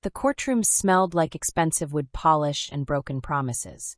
The courtroom smelled like expensive wood polish and broken promises.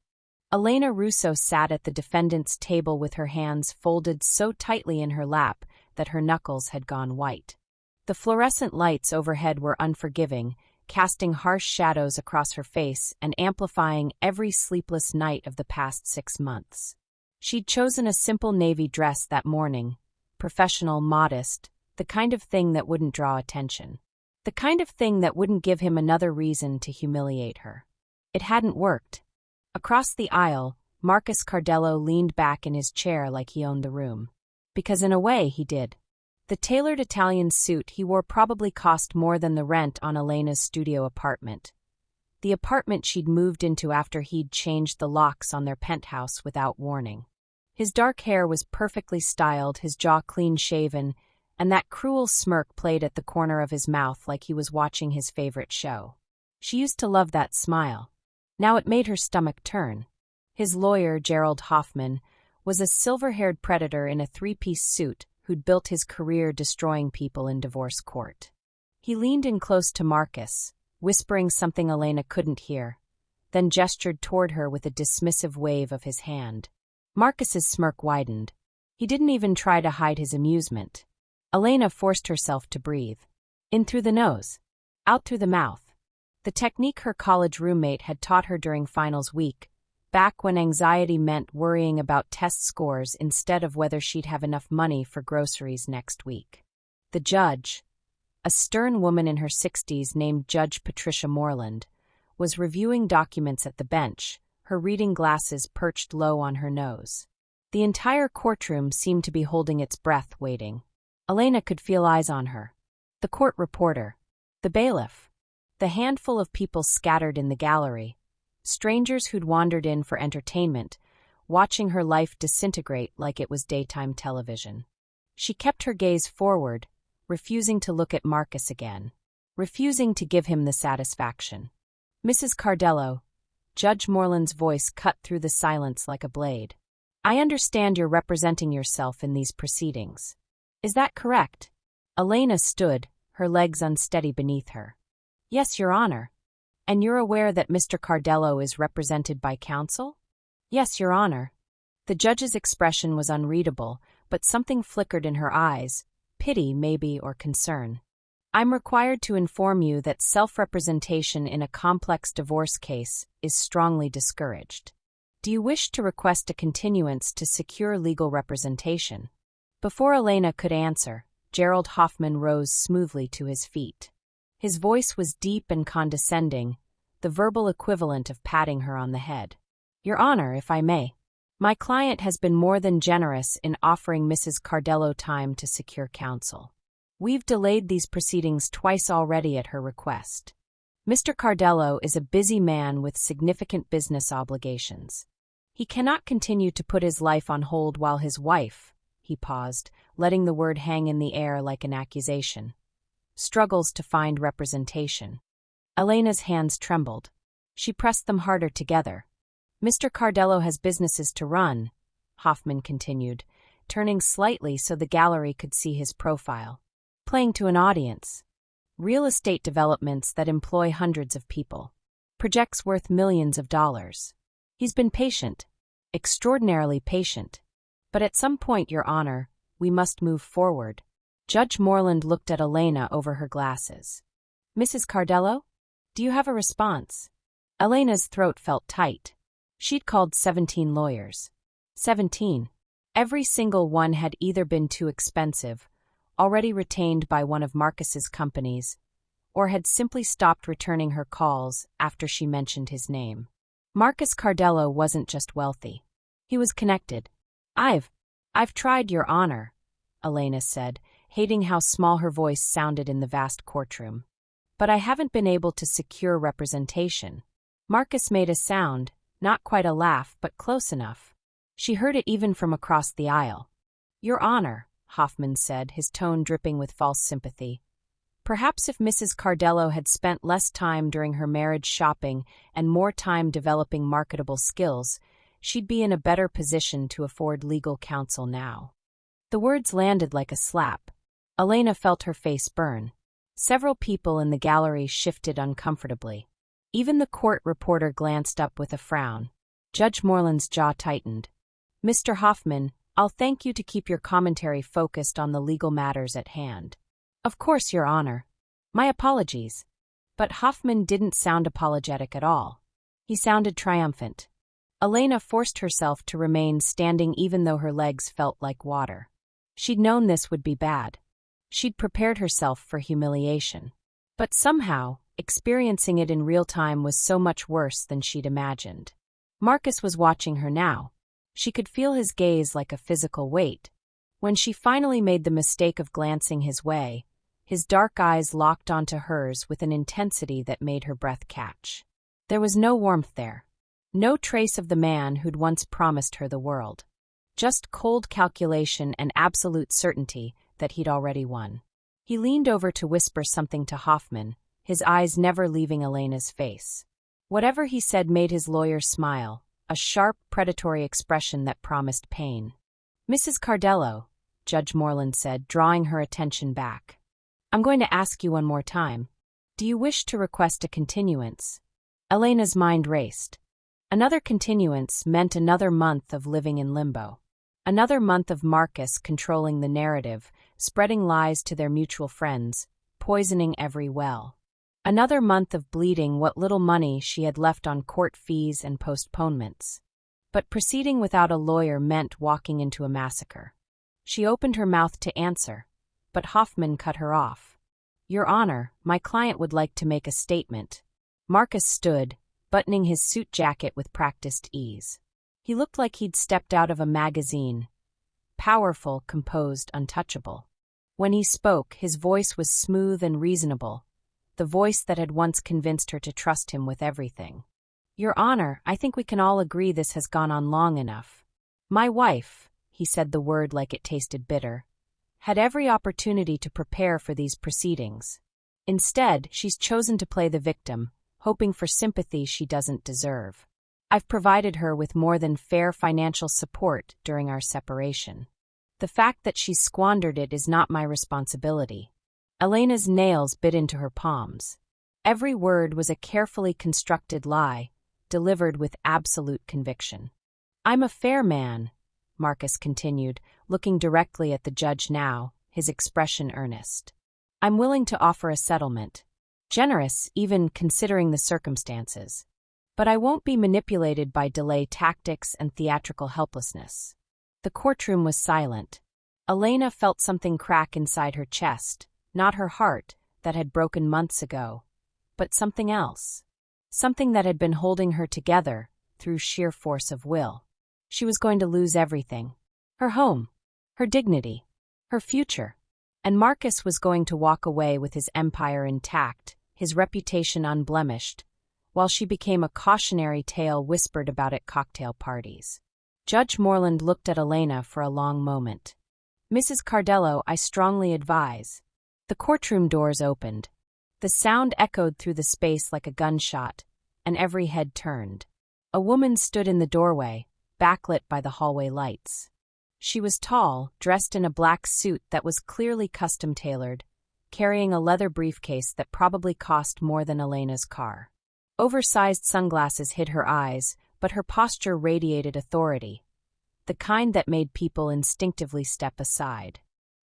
Elena Russo sat at the defendant's table with her hands folded so tightly in her lap that her knuckles had gone white. The fluorescent lights overhead were unforgiving, casting harsh shadows across her face and amplifying every sleepless night of the past 6 months. She'd chosen a simple navy dress that morning, professional, modest, the kind of thing that wouldn't draw attention. The kind of thing that wouldn't give him another reason to humiliate her. It hadn't worked. Across the aisle, Marcus Cardello leaned back in his chair like he owned the room. Because in a way, he did. The tailored Italian suit he wore probably cost more than the rent on Elena's studio apartment. The apartment she'd moved into after he'd changed the locks on their penthouse without warning. His dark hair was perfectly styled, his jaw clean-shaven, and that cruel smirk played at the corner of his mouth like he was watching his favorite show. She used to love that smile. Now it made her stomach turn. His lawyer, Gerald Hoffman, was a silver-haired predator in a 3-piece suit who'd built his career destroying people in divorce court. He leaned in close to Marcus, whispering something Elena couldn't hear, then gestured toward her with a dismissive wave of his hand. Marcus's smirk widened. He didn't even try to hide his amusement. Elena forced herself to breathe. In through the nose, out through the mouth. The technique her college roommate had taught her during finals week, back when anxiety meant worrying about test scores instead of whether she'd have enough money for groceries next week. The judge, a stern woman in her 60s named Judge Patricia Moreland, was reviewing documents at the bench, her reading glasses perched low on her nose. The entire courtroom seemed to be holding its breath, waiting. Elena could feel eyes on her. The court reporter, the bailiff, the handful of people scattered in the gallery, strangers who'd wandered in for entertainment, watching her life disintegrate like it was daytime television. She kept her gaze forward, refusing to look at Marcus again, refusing to give him the satisfaction. Mrs. Cardello, Judge Moreland's voice cut through the silence like a blade. I understand you're representing yourself in these proceedings. Is that correct? Elena stood, her legs unsteady beneath her. Yes, Your Honor. And you're aware that Mr. Cardello is represented by counsel? Yes, Your Honor. The judge's expression was unreadable, but something flickered in her eyes, pity maybe or concern. I'm required to inform you that self-representation in a complex divorce case is strongly discouraged. Do you wish to request a continuance to secure legal representation? Before Elena could answer, Gerald Hoffman rose smoothly to his feet. His voice was deep and condescending, the verbal equivalent of patting her on the head. Your Honor, if I may. My client has been more than generous in offering Mrs. Cardello time to secure counsel. We've delayed these proceedings twice already at her request. Mr. Cardello is a busy man with significant business obligations. He cannot continue to put his life on hold while his wife, he paused, letting the word hang in the air like an accusation, struggles to find representation. Elena's hands trembled. She pressed them harder together. Mr. Cardello has businesses to run, Hoffman continued, turning slightly so the gallery could see his profile. Playing to an audience. Real estate developments that employ hundreds of people. Projects worth millions of dollars. He's been patient. Extraordinarily patient. But at some point, Your Honor, we must move forward. Judge Moreland looked at Elena over her glasses. Mrs. Cardello? Do you have a response? Elena's throat felt tight. She'd called 17 lawyers. 17. Every single one had either been too expensive, already retained by one of Marcus's companies, or had simply stopped returning her calls after she mentioned his name. Marcus Cardello wasn't just wealthy. He was connected. I've tried, Your Honor, Elena said, hating how small her voice sounded in the vast courtroom. But I haven't been able to secure representation. Marcus made a sound, not quite a laugh, but close enough. She heard it even from across the aisle. Your Honor, Hoffman said, his tone dripping with false sympathy. Perhaps if Mrs. Cardello had spent less time during her marriage shopping and more time developing marketable skills, she'd be in a better position to afford legal counsel now. The words landed like a slap. Elena felt her face burn. Several people in the gallery shifted uncomfortably. Even the court reporter glanced up with a frown. Judge Moreland's jaw tightened. "Mr. Hoffman, I'll thank you to keep your commentary focused on the legal matters at hand." "Of course, Your Honor. My apologies." But Hoffman didn't sound apologetic at all. He sounded triumphant. Elena forced herself to remain standing even though her legs felt like water. She'd known this would be bad. She'd prepared herself for humiliation. But somehow, experiencing it in real time was so much worse than she'd imagined. Marcus was watching her now. She could feel his gaze like a physical weight. When she finally made the mistake of glancing his way, his dark eyes locked onto hers with an intensity that made her breath catch. There was no warmth there. No trace of the man who'd once promised her the world. Just cold calculation and absolute certainty that he'd already won. He leaned over to whisper something to Hoffman, his eyes never leaving Elena's face. Whatever he said made his lawyer smile, a sharp, predatory expression that promised pain. "Mrs. Cardello," Judge Moreland said, drawing her attention back. "I'm going to ask you one more time. Do you wish to request a continuance?" Elena's mind raced. Another continuance meant another month of living in limbo. Another month of Marcus controlling the narrative, spreading lies to their mutual friends, poisoning every well. Another month of bleeding what little money she had left on court fees and postponements. But proceeding without a lawyer meant walking into a massacre. She opened her mouth to answer, but Hoffman cut her off. "Your Honor, my client would like to make a statement." Marcus stood, buttoning his suit jacket with practiced ease. He looked like he'd stepped out of a magazine. Powerful, composed, untouchable. When he spoke, his voice was smooth and reasonable, the voice that had once convinced her to trust him with everything. "Your Honor, I think we can all agree this has gone on long enough. My wife," he said the word like it tasted bitter, "had every opportunity to prepare for these proceedings. Instead, she's chosen to play the victim, hoping for sympathy she doesn't deserve. I've provided her with more than fair financial support during our separation. The fact that she's squandered it is not my responsibility." Elena's nails bit into her palms. Every word was a carefully constructed lie, delivered with absolute conviction. "I'm a fair man," Marcus continued, looking directly at the judge now, his expression earnest. "I'm willing to offer a settlement. Generous, even considering the circumstances. But I won't be manipulated by delay tactics and theatrical helplessness." The courtroom was silent. Elena felt something crack inside her chest, not her heart, that had broken months ago, but something else. Something that had been holding her together through sheer force of will. She was going to lose everything. Her home, her dignity, her future. And Marcus was going to walk away with his empire intact, his reputation unblemished, while she became a cautionary tale whispered about at cocktail parties. Judge Moreland looked at Elena for a long moment. "Mrs. Cardello, I strongly advise." The courtroom doors opened. The sound echoed through the space like a gunshot, and every head turned. A woman stood in the doorway, backlit by the hallway lights. She was tall, dressed in a black suit that was clearly custom-tailored, carrying a leather briefcase that probably cost more than Elena's car. Oversized sunglasses hid her eyes, but her posture radiated authority, the kind that made people instinctively step aside.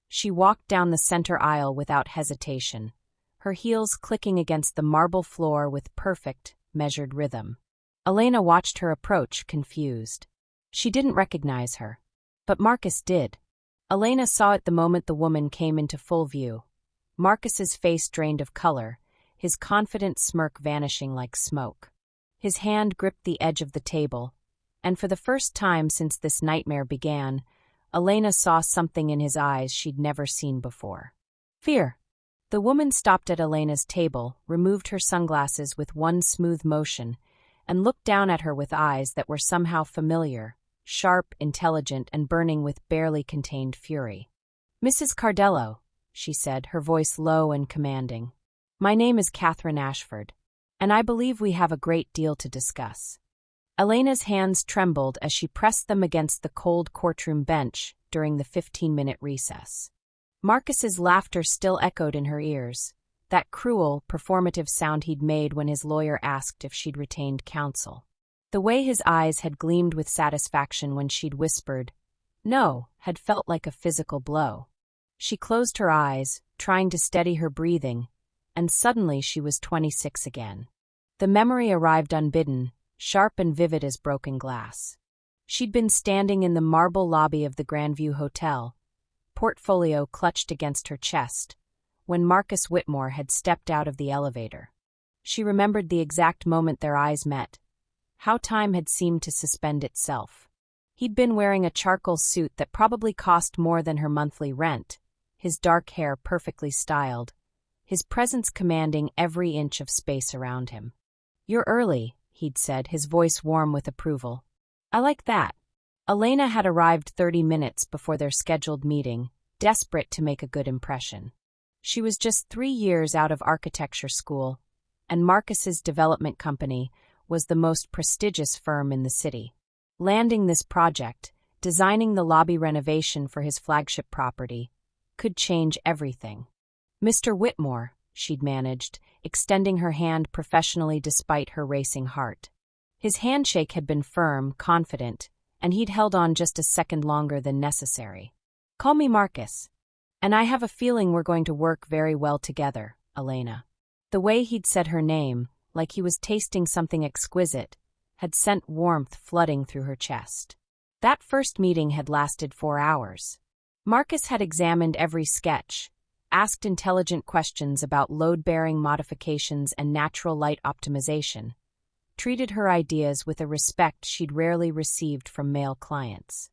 She walked down the center aisle without hesitation, her heels clicking against the marble floor with perfect, measured rhythm. Elena watched her approach, confused. She didn't recognize her. But Marcus did. Elena saw it the moment the woman came into full view. Marcus's face drained of color, his confident smirk vanishing like smoke. His hand gripped the edge of the table, and for the first time since this nightmare began, Elena saw something in his eyes she'd never seen before. Fear. The woman stopped at Elena's table, removed her sunglasses with one smooth motion, and looked down at her with eyes that were somehow familiar, sharp, intelligent, and burning with barely contained fury. "Mrs. Cardello," she said, her voice low and commanding. "My name is Catherine Ashford, and I believe we have a great deal to discuss." Elena's hands trembled as she pressed them against the cold courtroom bench during the 15-minute recess. Marcus's laughter still echoed in her ears, that cruel, performative sound he'd made when his lawyer asked if she'd retained counsel. The way his eyes had gleamed with satisfaction when she'd whispered, "No," had felt like a physical blow. She closed her eyes, trying to steady her breathing, and suddenly she was 26 again. The memory arrived unbidden, sharp and vivid as broken glass. She'd been standing in the marble lobby of the Grandview Hotel, portfolio clutched against her chest, when Marcus Whitmore had stepped out of the elevator. She remembered the exact moment their eyes met, how time had seemed to suspend itself. He'd been wearing a charcoal suit that probably cost more than her monthly rent, his dark hair perfectly styled, his presence commanding every inch of space around him. "You're early," he'd said, his voice warm with approval. "I like that." Elena had arrived 30 minutes before their scheduled meeting, desperate to make a good impression. She was just 3 years out of architecture school, and Marcus's development company was the most prestigious firm in the city. Landing this project, designing the lobby renovation for his flagship property, could change everything. "Mr. Whitmore," she'd managed, extending her hand professionally despite her racing heart. His handshake had been firm, confident, and he'd held on just a second longer than necessary. "Call me Marcus. And I have a feeling we're going to work very well together, Elena." The way he'd said her name, like he was tasting something exquisite, had sent warmth flooding through her chest. That first meeting had lasted 4 hours. Marcus had examined every sketch, asked intelligent questions about load-bearing modifications and natural light optimization, treated her ideas with a respect she'd rarely received from male clients.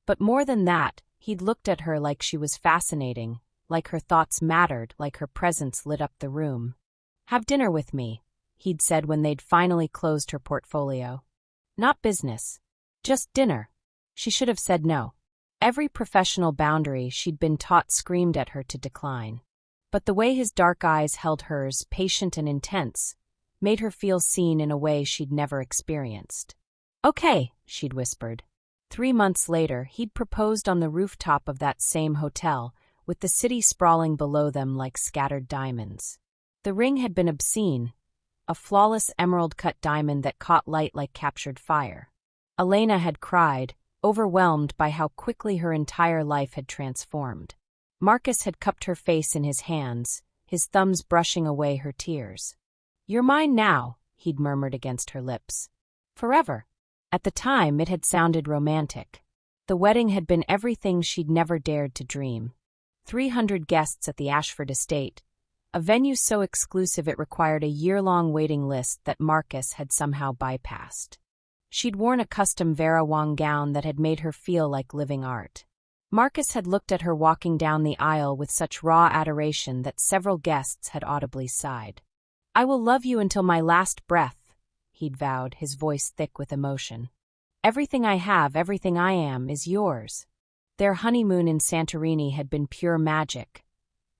But more than that, he'd looked at her like she was fascinating, like her thoughts mattered, like her presence lit up the room. "Have dinner with me," he'd said when they'd finally closed her portfolio. "Not business. Just dinner." She should have said no. Every professional boundary she'd been taught screamed at her to decline. But the way his dark eyes held hers, patient and intense, made her feel seen in a way she'd never experienced. "Okay," she'd whispered. 3 months later, he'd proposed on the rooftop of that same hotel, with the city sprawling below them like scattered diamonds. The ring had been obscene, a flawless emerald-cut diamond that caught light like captured fire. Elena had cried, overwhelmed by how quickly her entire life had transformed. Marcus had cupped her face in his hands, his thumbs brushing away her tears. "You're mine now," he'd murmured against her lips. "Forever." At the time, it had sounded romantic. The wedding had been everything she'd never dared to dream. 300 guests at the Ashford estate, a venue so exclusive it required a year-long waiting list that Marcus had somehow bypassed. She'd worn a custom Vera Wang gown that had made her feel like living art. Marcus had looked at her walking down the aisle with such raw adoration that several guests had audibly sighed. "I will love you until my last breath," he'd vowed, his voice thick with emotion. "Everything I have, everything I am, is yours." Their honeymoon in Santorini had been pure magic.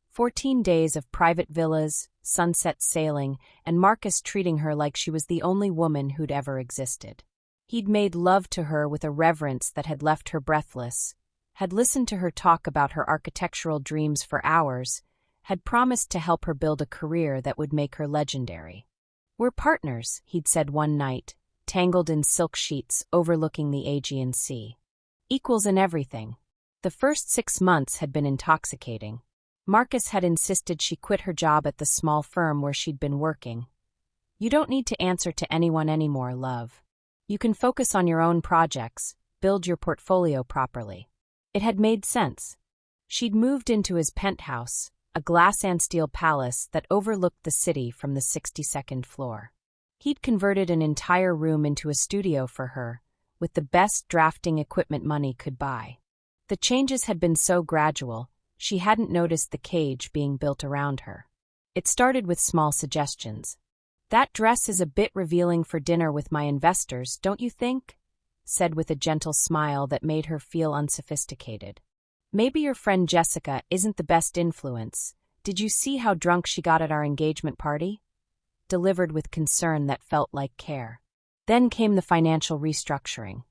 14 days of private villas, sunset sailing, and Marcus treating her like she was the only woman who'd ever existed. He'd made love to her with a reverence that had left her breathless, had listened to her talk about her architectural dreams for hours, had promised to help her build a career that would make her legendary. "We're partners," he'd said one night, tangled in silk sheets overlooking the Aegean Sea. "Equals in everything." The first 6 months had been intoxicating. Marcus had insisted she quit her job at the small firm where she'd been working. "You don't need to answer to anyone anymore, love. You can focus on your own projects, build your portfolio properly." It had made sense. She'd moved into his penthouse, a glass and steel palace that overlooked the city from the 62nd floor. He'd converted an entire room into a studio for her, with the best drafting equipment money could buy. The changes had been so gradual, she hadn't noticed the cage being built around her. It started with small suggestions. "That dress is a bit revealing for dinner with my investors, don't you think?" said with a gentle smile that made her feel unsophisticated. "Maybe your friend Jessica isn't the best influence. Did you see how drunk she got at our engagement party?" Delivered with concern that felt like care. Then came the financial restructuring.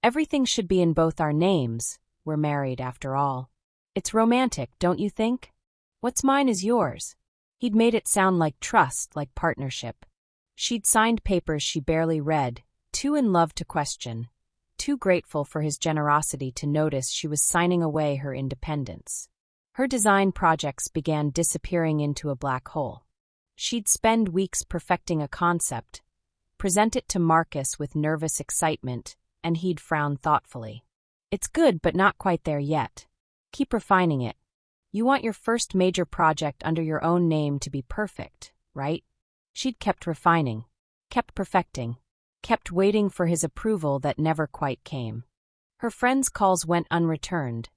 "Everything should be in both our names. We're married, after all. It's romantic, don't you think? What's mine is yours." He'd made it sound like trust, like partnership. She'd signed papers she barely read, too in love to question, too grateful for his generosity to notice she was signing away her independence. Her design projects began disappearing into a black hole. She'd spend weeks perfecting a concept, present it to Marcus with nervous excitement, and he'd frown thoughtfully. It's good, but not quite there yet. Keep refining it. You want your first major project under your own name to be perfect, right? She'd kept refining, kept perfecting, kept waiting for his approval that never quite came. Her friends' calls went unreturned.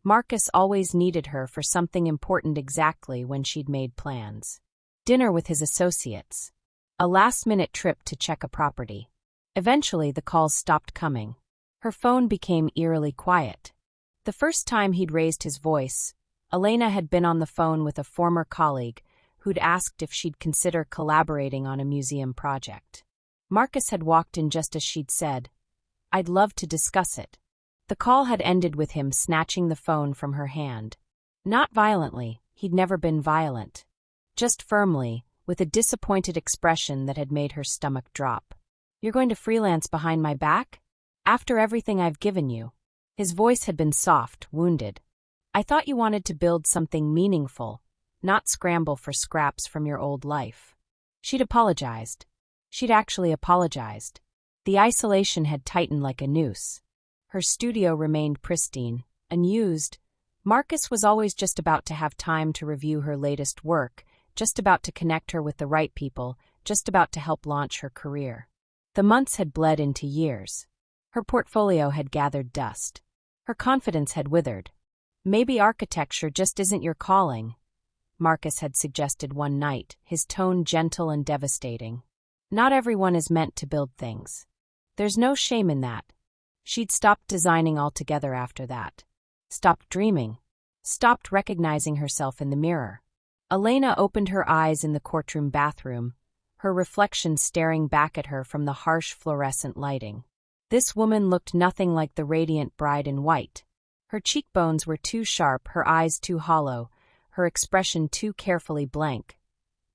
Marcus always needed her for something important exactly when she'd made plans. Dinner with his associates. A last-minute trip to check a property. Eventually, the calls stopped coming. Her phone became eerily quiet. The first time he'd raised his voice, Elena had been on the phone with a former colleague who'd asked if she'd consider collaborating on a museum project. Marcus had walked in just as she'd said, "I'd love to discuss it." The call had ended with him snatching the phone from her hand. Not violently, he'd never been violent. Just firmly, with a disappointed expression that had made her stomach drop. "You're going to freelance behind my back? After everything I've given you?" His voice had been soft, wounded. "I thought you wanted to build something meaningful, not scramble for scraps from your old life." She'd apologized. She'd actually apologized. The isolation had tightened like a noose. Her studio remained pristine, unused. Marcus was always just about to have time to review her latest work, just about to connect her with the right people, just about to help launch her career. The months had bled into years. Her portfolio had gathered dust. Her confidence had withered. "Maybe architecture just isn't your calling," Marcus had suggested one night, his tone gentle and devastating. "Not everyone is meant to build things. There's no shame in that." She'd stopped designing altogether after that. Stopped dreaming. Stopped recognizing herself in the mirror. Elena opened her eyes in the courtroom bathroom, her reflection staring back at her from the harsh fluorescent lighting. This woman looked nothing like the radiant bride in white. Her cheekbones were too sharp, her eyes too hollow, her expression too carefully blank.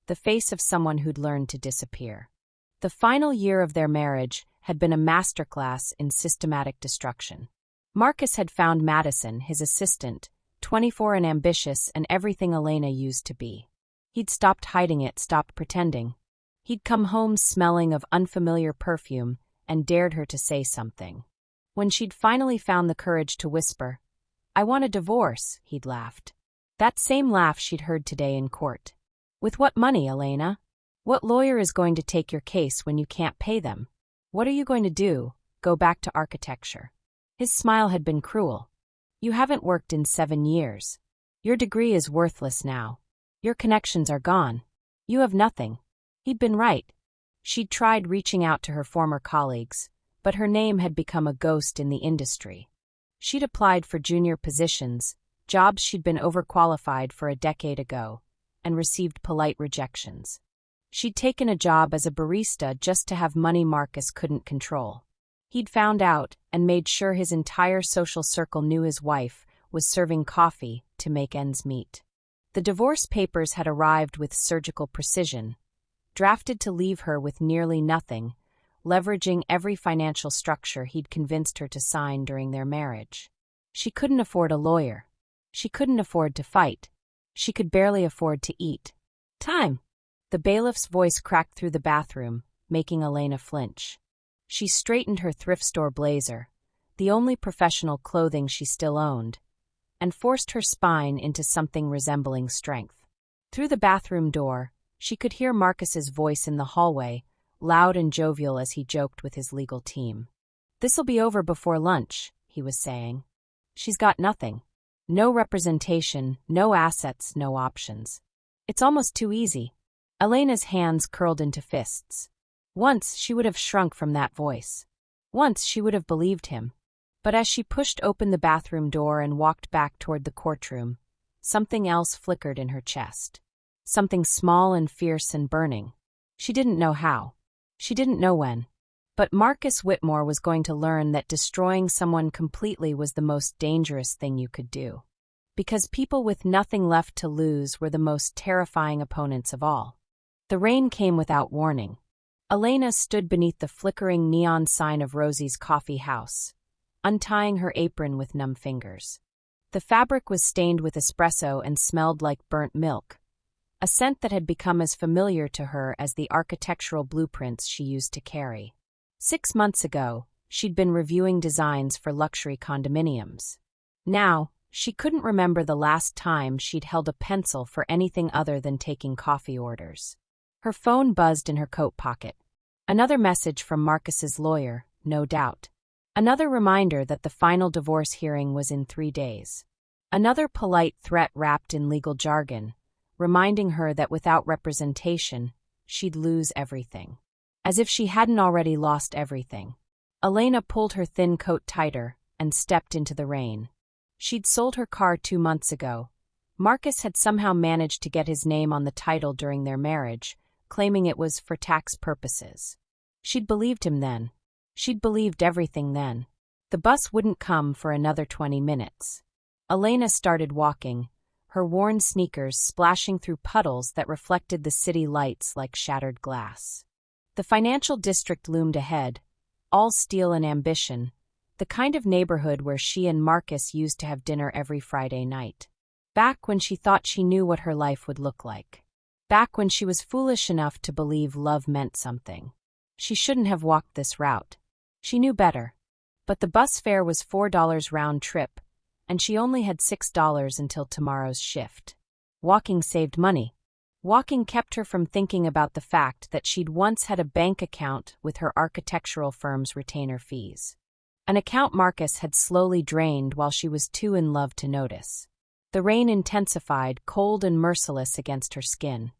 The face of someone who'd learned to disappear. The final year of their marriage had been a masterclass in systematic destruction. Marcus had found Madison, his assistant, 24 and ambitious and everything Elena used to be. He'd stopped hiding it, stopped pretending. He'd come home smelling of unfamiliar perfume and dared her to say something. When she'd finally found the courage to whisper, "I want a divorce," he'd laughed. That same laugh she'd heard today in court. "With what money, Elena? What lawyer is going to take your case when you can't pay them? What are you going to do, go back to architecture?" His smile had been cruel. "You haven't worked in 7 years. Your degree is worthless now. Your connections are gone. You have nothing." He'd been right. She'd tried reaching out to her former colleagues, but her name had become a ghost in the industry. She'd applied for junior positions, jobs she'd been overqualified for a decade ago, and received polite rejections. She'd taken a job as a barista just to have money Marcus couldn't control. He'd found out and made sure his entire social circle knew his wife was serving coffee to make ends meet. The divorce papers had arrived with surgical precision, drafted to leave her with nearly nothing, leveraging every financial structure he'd convinced her to sign during their marriage. She couldn't afford a lawyer. She couldn't afford to fight. She could barely afford to eat. "Time!" The bailiff's voice cracked through the bathroom, making Elena flinch. She straightened her thrift store blazer, the only professional clothing she still owned, and forced her spine into something resembling strength. Through the bathroom door, she could hear Marcus's voice in the hallway, loud and jovial as he joked with his legal team. "This'll be over before lunch," he was saying. "She's got nothing. No representation, no assets, no options. It's almost too easy." Elena's hands curled into fists. Once she would have shrunk from that voice. Once she would have believed him. But as she pushed open the bathroom door and walked back toward the courtroom, something else flickered in her chest. Something small and fierce and burning. She didn't know how. She didn't know when. But Marcus Whitmore was going to learn that destroying someone completely was the most dangerous thing you could do. Because people with nothing left to lose were the most terrifying opponents of all. The rain came without warning. Elena stood beneath the flickering neon sign of Rosie's coffee house, untying her apron with numb fingers. The fabric was stained with espresso and smelled like burnt milk, a scent that had become as familiar to her as the architectural blueprints she used to carry. 6 months ago, she'd been reviewing designs for luxury condominiums. Now, she couldn't remember the last time she'd held a pencil for anything other than taking coffee orders. Her phone buzzed in her coat pocket. Another message from Marcus's lawyer, no doubt. Another reminder that the final divorce hearing was in 3 days. Another polite threat wrapped in legal jargon, reminding her that without representation, she'd lose everything. As if she hadn't already lost everything. Elena pulled her thin coat tighter and stepped into the rain. She'd sold her car 2 months ago. Marcus had somehow managed to get his name on the title during their marriage, claiming it was for tax purposes. She'd believed him then. She'd believed everything then. The bus wouldn't come for another 20 minutes. Elena started walking, her worn sneakers splashing through puddles that reflected the city lights like shattered glass. The financial district loomed ahead, all steel and ambition, the kind of neighborhood where she and Marcus used to have dinner every Friday night. Back when she thought she knew what her life would look like. Back when she was foolish enough to believe love meant something. She shouldn't have walked this route. She knew better. But the bus fare was $4 round trip, and she only had $6 until tomorrow's shift. Walking saved money. Walking kept her from thinking about the fact that she'd once had a bank account with her architectural firm's retainer fees. An account Marcus had slowly drained while she was too in love to notice. The rain intensified, cold and merciless against her skin.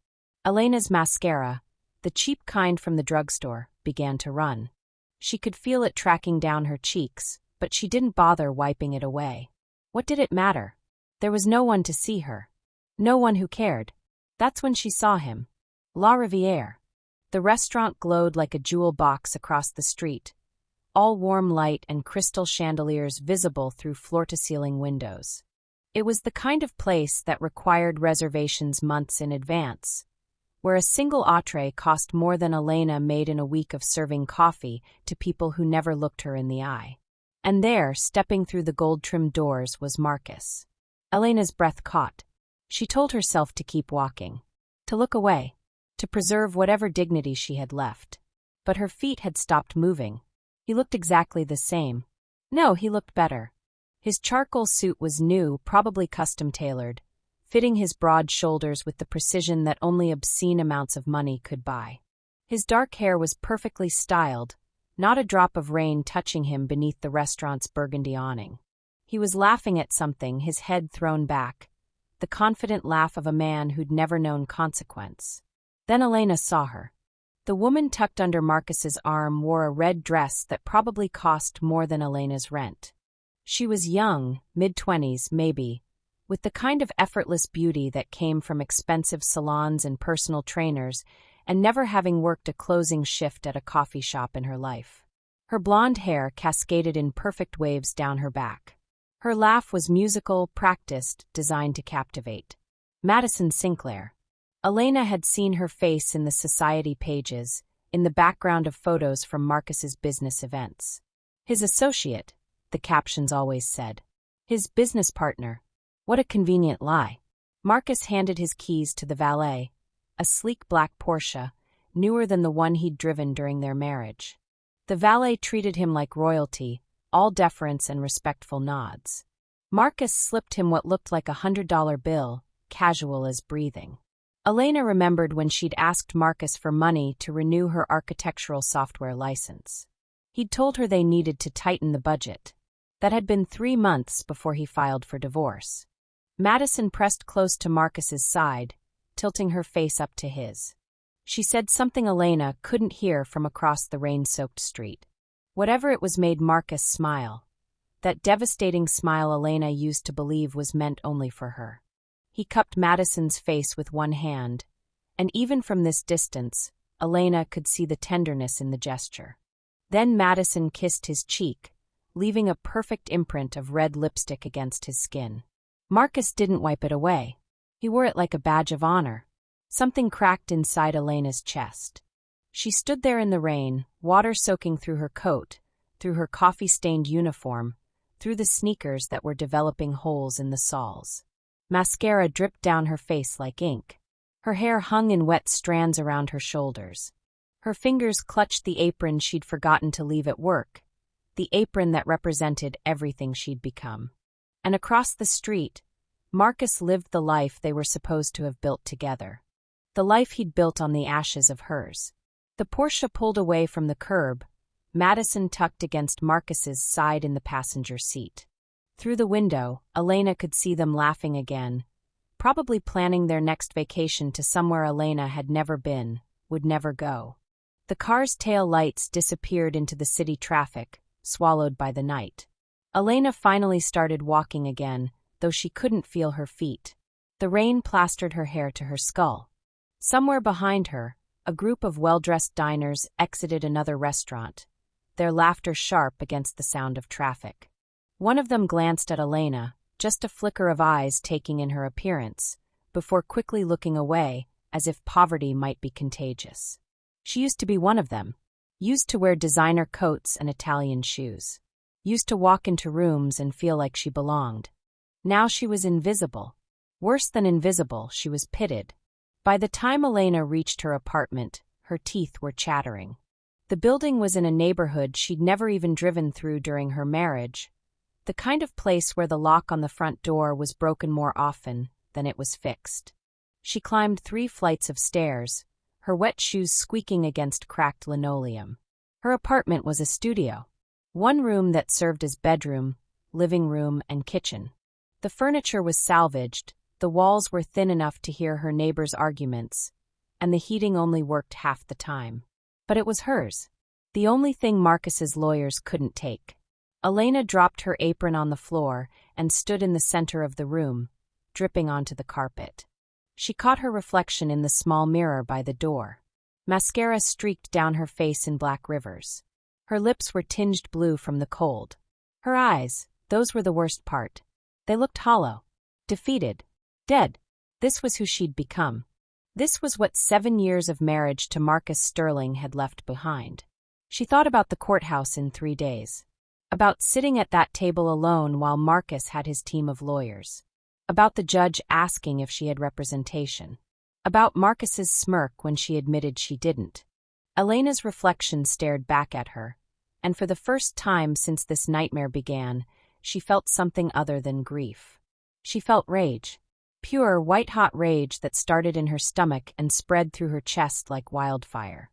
Elena's mascara, the cheap kind from the drugstore, began to run. She could feel it tracking down her cheeks, but she didn't bother wiping it away. What did it matter? There was no one to see her. No one who cared. That's when she saw him. La Riviere. The restaurant glowed like a jewel box across the street, all warm light and crystal chandeliers visible through floor-to-ceiling windows. It was the kind of place that required reservations months in advance, where a single entree cost more than Elena made in a week of serving coffee to people who never looked her in the eye. And there, stepping through the gold-trimmed doors, was Marcus. Elena's breath caught. She told herself to keep walking, to look away, to preserve whatever dignity she had left. But her feet had stopped moving. He looked exactly the same. No, he looked better. His charcoal suit was new, probably custom-tailored, fitting his broad shoulders with the precision that only obscene amounts of money could buy. His dark hair was perfectly styled, not a drop of rain touching him beneath the restaurant's burgundy awning. He was laughing at something, his head thrown back, the confident laugh of a man who'd never known consequence. Then Elena saw her. The woman tucked under Marcus's arm wore a red dress that probably cost more than Elena's rent. She was young, mid-20s maybe, with the kind of effortless beauty that came from expensive salons and personal trainers, and never having worked a closing shift at a coffee shop in her life. Her blonde hair cascaded in perfect waves down her back. Her laugh was musical, practiced, designed to captivate. Madison Sinclair. Elena had seen her face in the society pages, in the background of photos from Marcus's business events. His associate, the captions always said. His business partner. What a convenient lie. Marcus handed his keys to the valet, a sleek black Porsche, newer than the one he'd driven during their marriage. The valet treated him like royalty, all deference and respectful nods. Marcus slipped him what looked like $100 bill, casual as breathing. Elena remembered when she'd asked Marcus for money to renew her architectural software license. He'd told her they needed to tighten the budget. That had been 3 months before he filed for divorce. Madison pressed close to Marcus's side, tilting her face up to his. She said something Elena couldn't hear from across the rain-soaked street. Whatever it was made Marcus smile. That devastating smile Elena used to believe was meant only for her. He cupped Madison's face with one hand, and even from this distance, Elena could see the tenderness in the gesture. Then Madison kissed his cheek, leaving a perfect imprint of red lipstick against his skin. Marcus didn't wipe it away. He wore it like a badge of honor. Something cracked inside Elena's chest. She stood there in the rain, water soaking through her coat, through her coffee-stained uniform, through the sneakers that were developing holes in the soles. Mascara dripped down her face like ink. Her hair hung in wet strands around her shoulders. Her fingers clutched the apron she'd forgotten to leave at work, the apron that represented everything she'd become. And across the street, Marcus lived the life they were supposed to have built together. The life he'd built on the ashes of hers. The Porsche pulled away from the curb, Madison tucked against Marcus's side in the passenger seat. Through the window, Elena could see them laughing again, probably planning their next vacation to somewhere Elena had never been, would never go. The car's tail lights disappeared into the city traffic, swallowed by the night. Elena finally started walking again, though she couldn't feel her feet. The rain plastered her hair to her skull. Somewhere behind her, a group of well-dressed diners exited another restaurant, their laughter sharp against the sound of traffic. One of them glanced at Elena, just a flicker of eyes taking in her appearance, before quickly looking away, as if poverty might be contagious. She used to be one of them, used to wear designer coats and Italian shoes, used to walk into rooms and feel like she belonged. Now she was invisible. Worse than invisible, she was pitted. By the time Elena reached her apartment, her teeth were chattering. The building was in a neighborhood she'd never even driven through during her marriage, the kind of place where the lock on the front door was broken more often than it was fixed. She climbed 3 flights of stairs, her wet shoes squeaking against cracked linoleum. Her apartment was a studio. One room that served as bedroom, living room, and kitchen. The furniture was salvaged, the walls were thin enough to hear her neighbors' arguments, and the heating only worked half the time. But it was hers. The only thing Marcus's lawyers couldn't take. Elena dropped her apron on the floor and stood in the center of the room, dripping onto the carpet. She caught her reflection in the small mirror by the door. Mascara streaked down her face in black rivers. Her lips were tinged blue from the cold. Her eyes, those were the worst part. They looked hollow, defeated, dead. This was who she'd become. This was what 7 years of marriage to Marcus Sterling had left behind. She thought about the courthouse in 3 days. About sitting at that table alone while Marcus had his team of lawyers. About the judge asking if she had representation. About Marcus's smirk when she admitted she didn't. Elena's reflection stared back at her, and for the first time since this nightmare began, she felt something other than grief. She felt rage. Pure, white-hot rage that started in her stomach and spread through her chest like wildfire.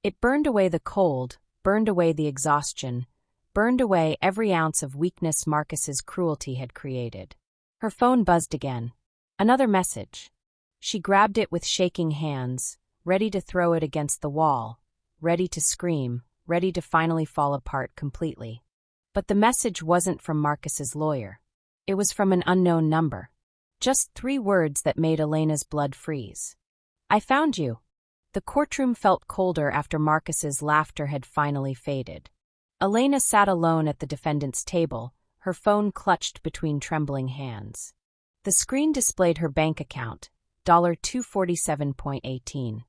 It burned away the cold, burned away the exhaustion, burned away every ounce of weakness Marcus's cruelty had created. Her phone buzzed again. Another message. She grabbed it with shaking hands, ready to throw it against the wall, ready to scream, ready to finally fall apart completely. But the message wasn't from Marcus's lawyer. It was from an unknown number. Just 3 words that made Elena's blood freeze. I found you. The courtroom felt colder after Marcus's laughter had finally faded. Elena sat alone at the defendant's table, her phone clutched between trembling hands. The screen displayed her bank account, $247.18.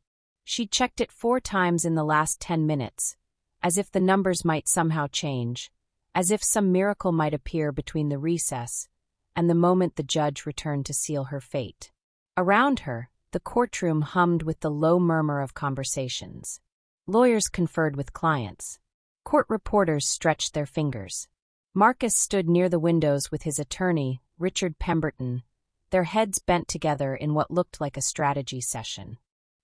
She'd checked it 4 times in the last 10 minutes, as if the numbers might somehow change, as if some miracle might appear between the recess and the moment the judge returned to seal her fate. Around her, the courtroom hummed with the low murmur of conversations. Lawyers conferred with clients. Court reporters stretched their fingers. Marcus stood near the windows with his attorney, Richard Pemberton, their heads bent together in what looked like a strategy session.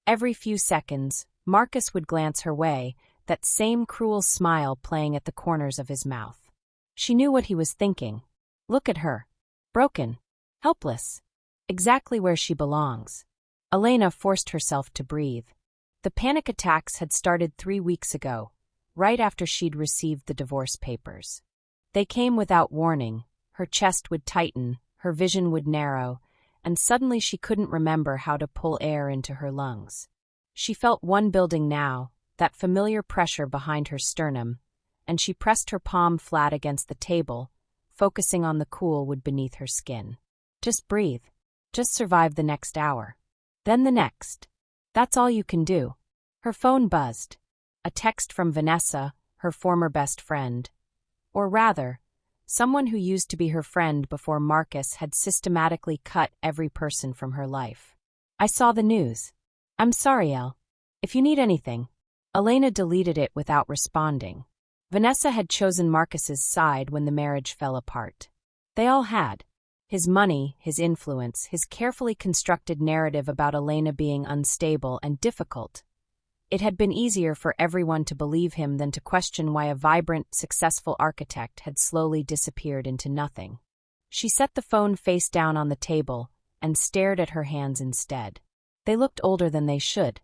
Every few seconds, Marcus would glance her way, that same cruel smile playing at the corners of his mouth. She knew what he was thinking. Look at her. Broken. Helpless. Exactly where she belongs. Elena forced herself to breathe. The panic attacks had started 3 weeks ago, right after she'd received the divorce papers. They came without warning. Her chest would tighten, her vision would narrow, and suddenly she couldn't remember how to pull air into her lungs. She felt one building now, that familiar pressure behind her sternum, and she pressed her palm flat against the table, focusing on the cool wood beneath her skin. Just breathe. Just survive the next hour. Then the next. That's all you can do. Her phone buzzed. A text from Vanessa, her former best friend. Or rather, someone who used to be her friend before Marcus had systematically cut every person from her life. I saw the news. I'm sorry, Elle. If you need anything. Elena deleted it without responding. Vanessa had chosen Marcus's side when the marriage fell apart. They all had. His money, his influence, his carefully constructed narrative about Elena being unstable and difficult. It had been easier for everyone to believe him than to question why a vibrant, successful architect had slowly disappeared into nothing. She set the phone face down on the table and stared at her hands instead. They looked older than they should.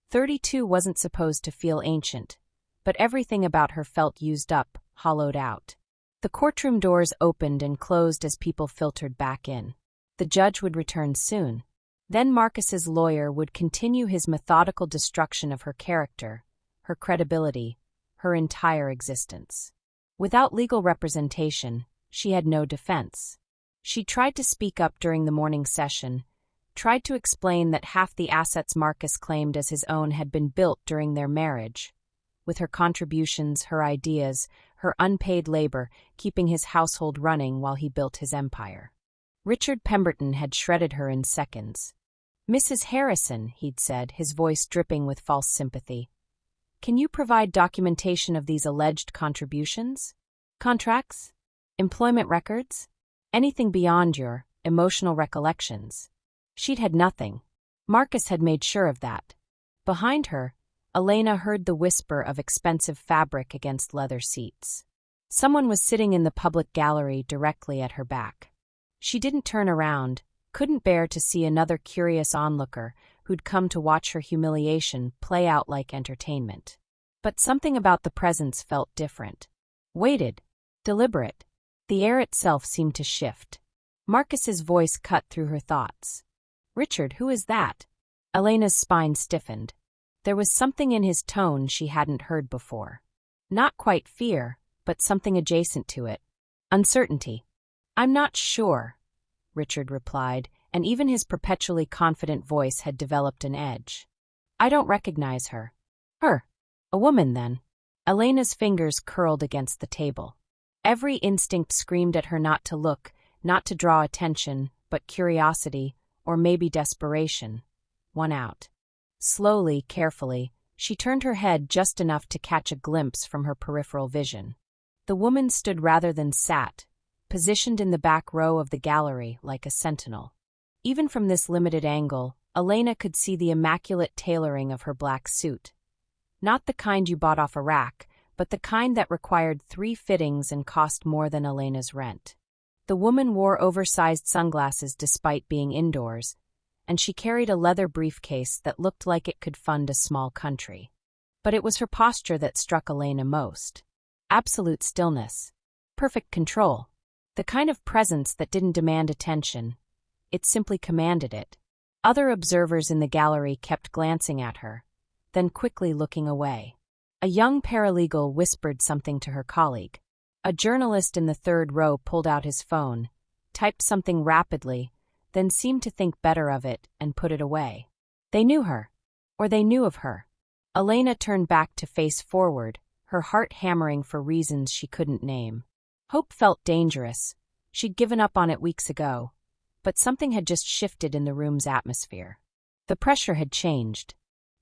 32 wasn't supposed to feel ancient, but everything about her felt used up, hollowed out. The courtroom doors opened and closed as people filtered back in. The judge would return soon. Then Marcus's lawyer would continue his methodical destruction of her character, her credibility, her entire existence. Without legal representation, she had no defense. She tried to speak up during the morning session, tried to explain that half the assets Marcus claimed as his own had been built during their marriage, with her contributions, her ideas, her unpaid labor, keeping his household running while he built his empire. Richard Pemberton had shredded her in seconds. "Mrs. Harrison," he'd said, his voice dripping with false sympathy, "can you provide documentation of these alleged contributions? Contracts? Employment records? Anything beyond your emotional recollections?" She'd had nothing. Marcus had made sure of that. Behind her, Elena heard the whisper of expensive fabric against leather seats. Someone was sitting in the public gallery directly at her back. She didn't turn around, couldn't bear to see another curious onlooker who'd come to watch her humiliation play out like entertainment. But something about the presence felt different. Weighted, deliberate. The air itself seemed to shift. Marcus's voice cut through her thoughts. "Richard, who is that?" Elena's spine stiffened. There was something in his tone she hadn't heard before. Not quite fear, but something adjacent to it. Uncertainty. "I'm not sure," Richard replied, and even his perpetually confident voice had developed an edge. "I don't recognize her." "Her? A woman, then?" Elena's fingers curled against the table. Every instinct screamed at her not to look, not to draw attention, but curiosity, or maybe desperation, won out. Slowly, carefully, she turned her head just enough to catch a glimpse from her peripheral vision. The woman stood rather than sat, positioned in the back row of the gallery like a sentinel. Even from this limited angle, Elena could see the immaculate tailoring of her black suit. Not the kind you bought off a rack, but the kind that required 3 fittings and cost more than Elena's rent. The woman wore oversized sunglasses despite being indoors, and she carried a leather briefcase that looked like it could fund a small country. But it was her posture that struck Elena most. Absolute stillness. Perfect control. The kind of presence that didn't demand attention. It simply commanded it. Other observers in the gallery kept glancing at her, then quickly looking away. A young paralegal whispered something to her colleague. A journalist in the third row pulled out his phone, typed something rapidly, then seemed to think better of it and put it away. They knew her, or they knew of her. Elena turned back to face forward, her heart hammering for reasons she couldn't name. Hope felt dangerous. She'd given up on it weeks ago, but something had just shifted in the room's atmosphere. The pressure had changed.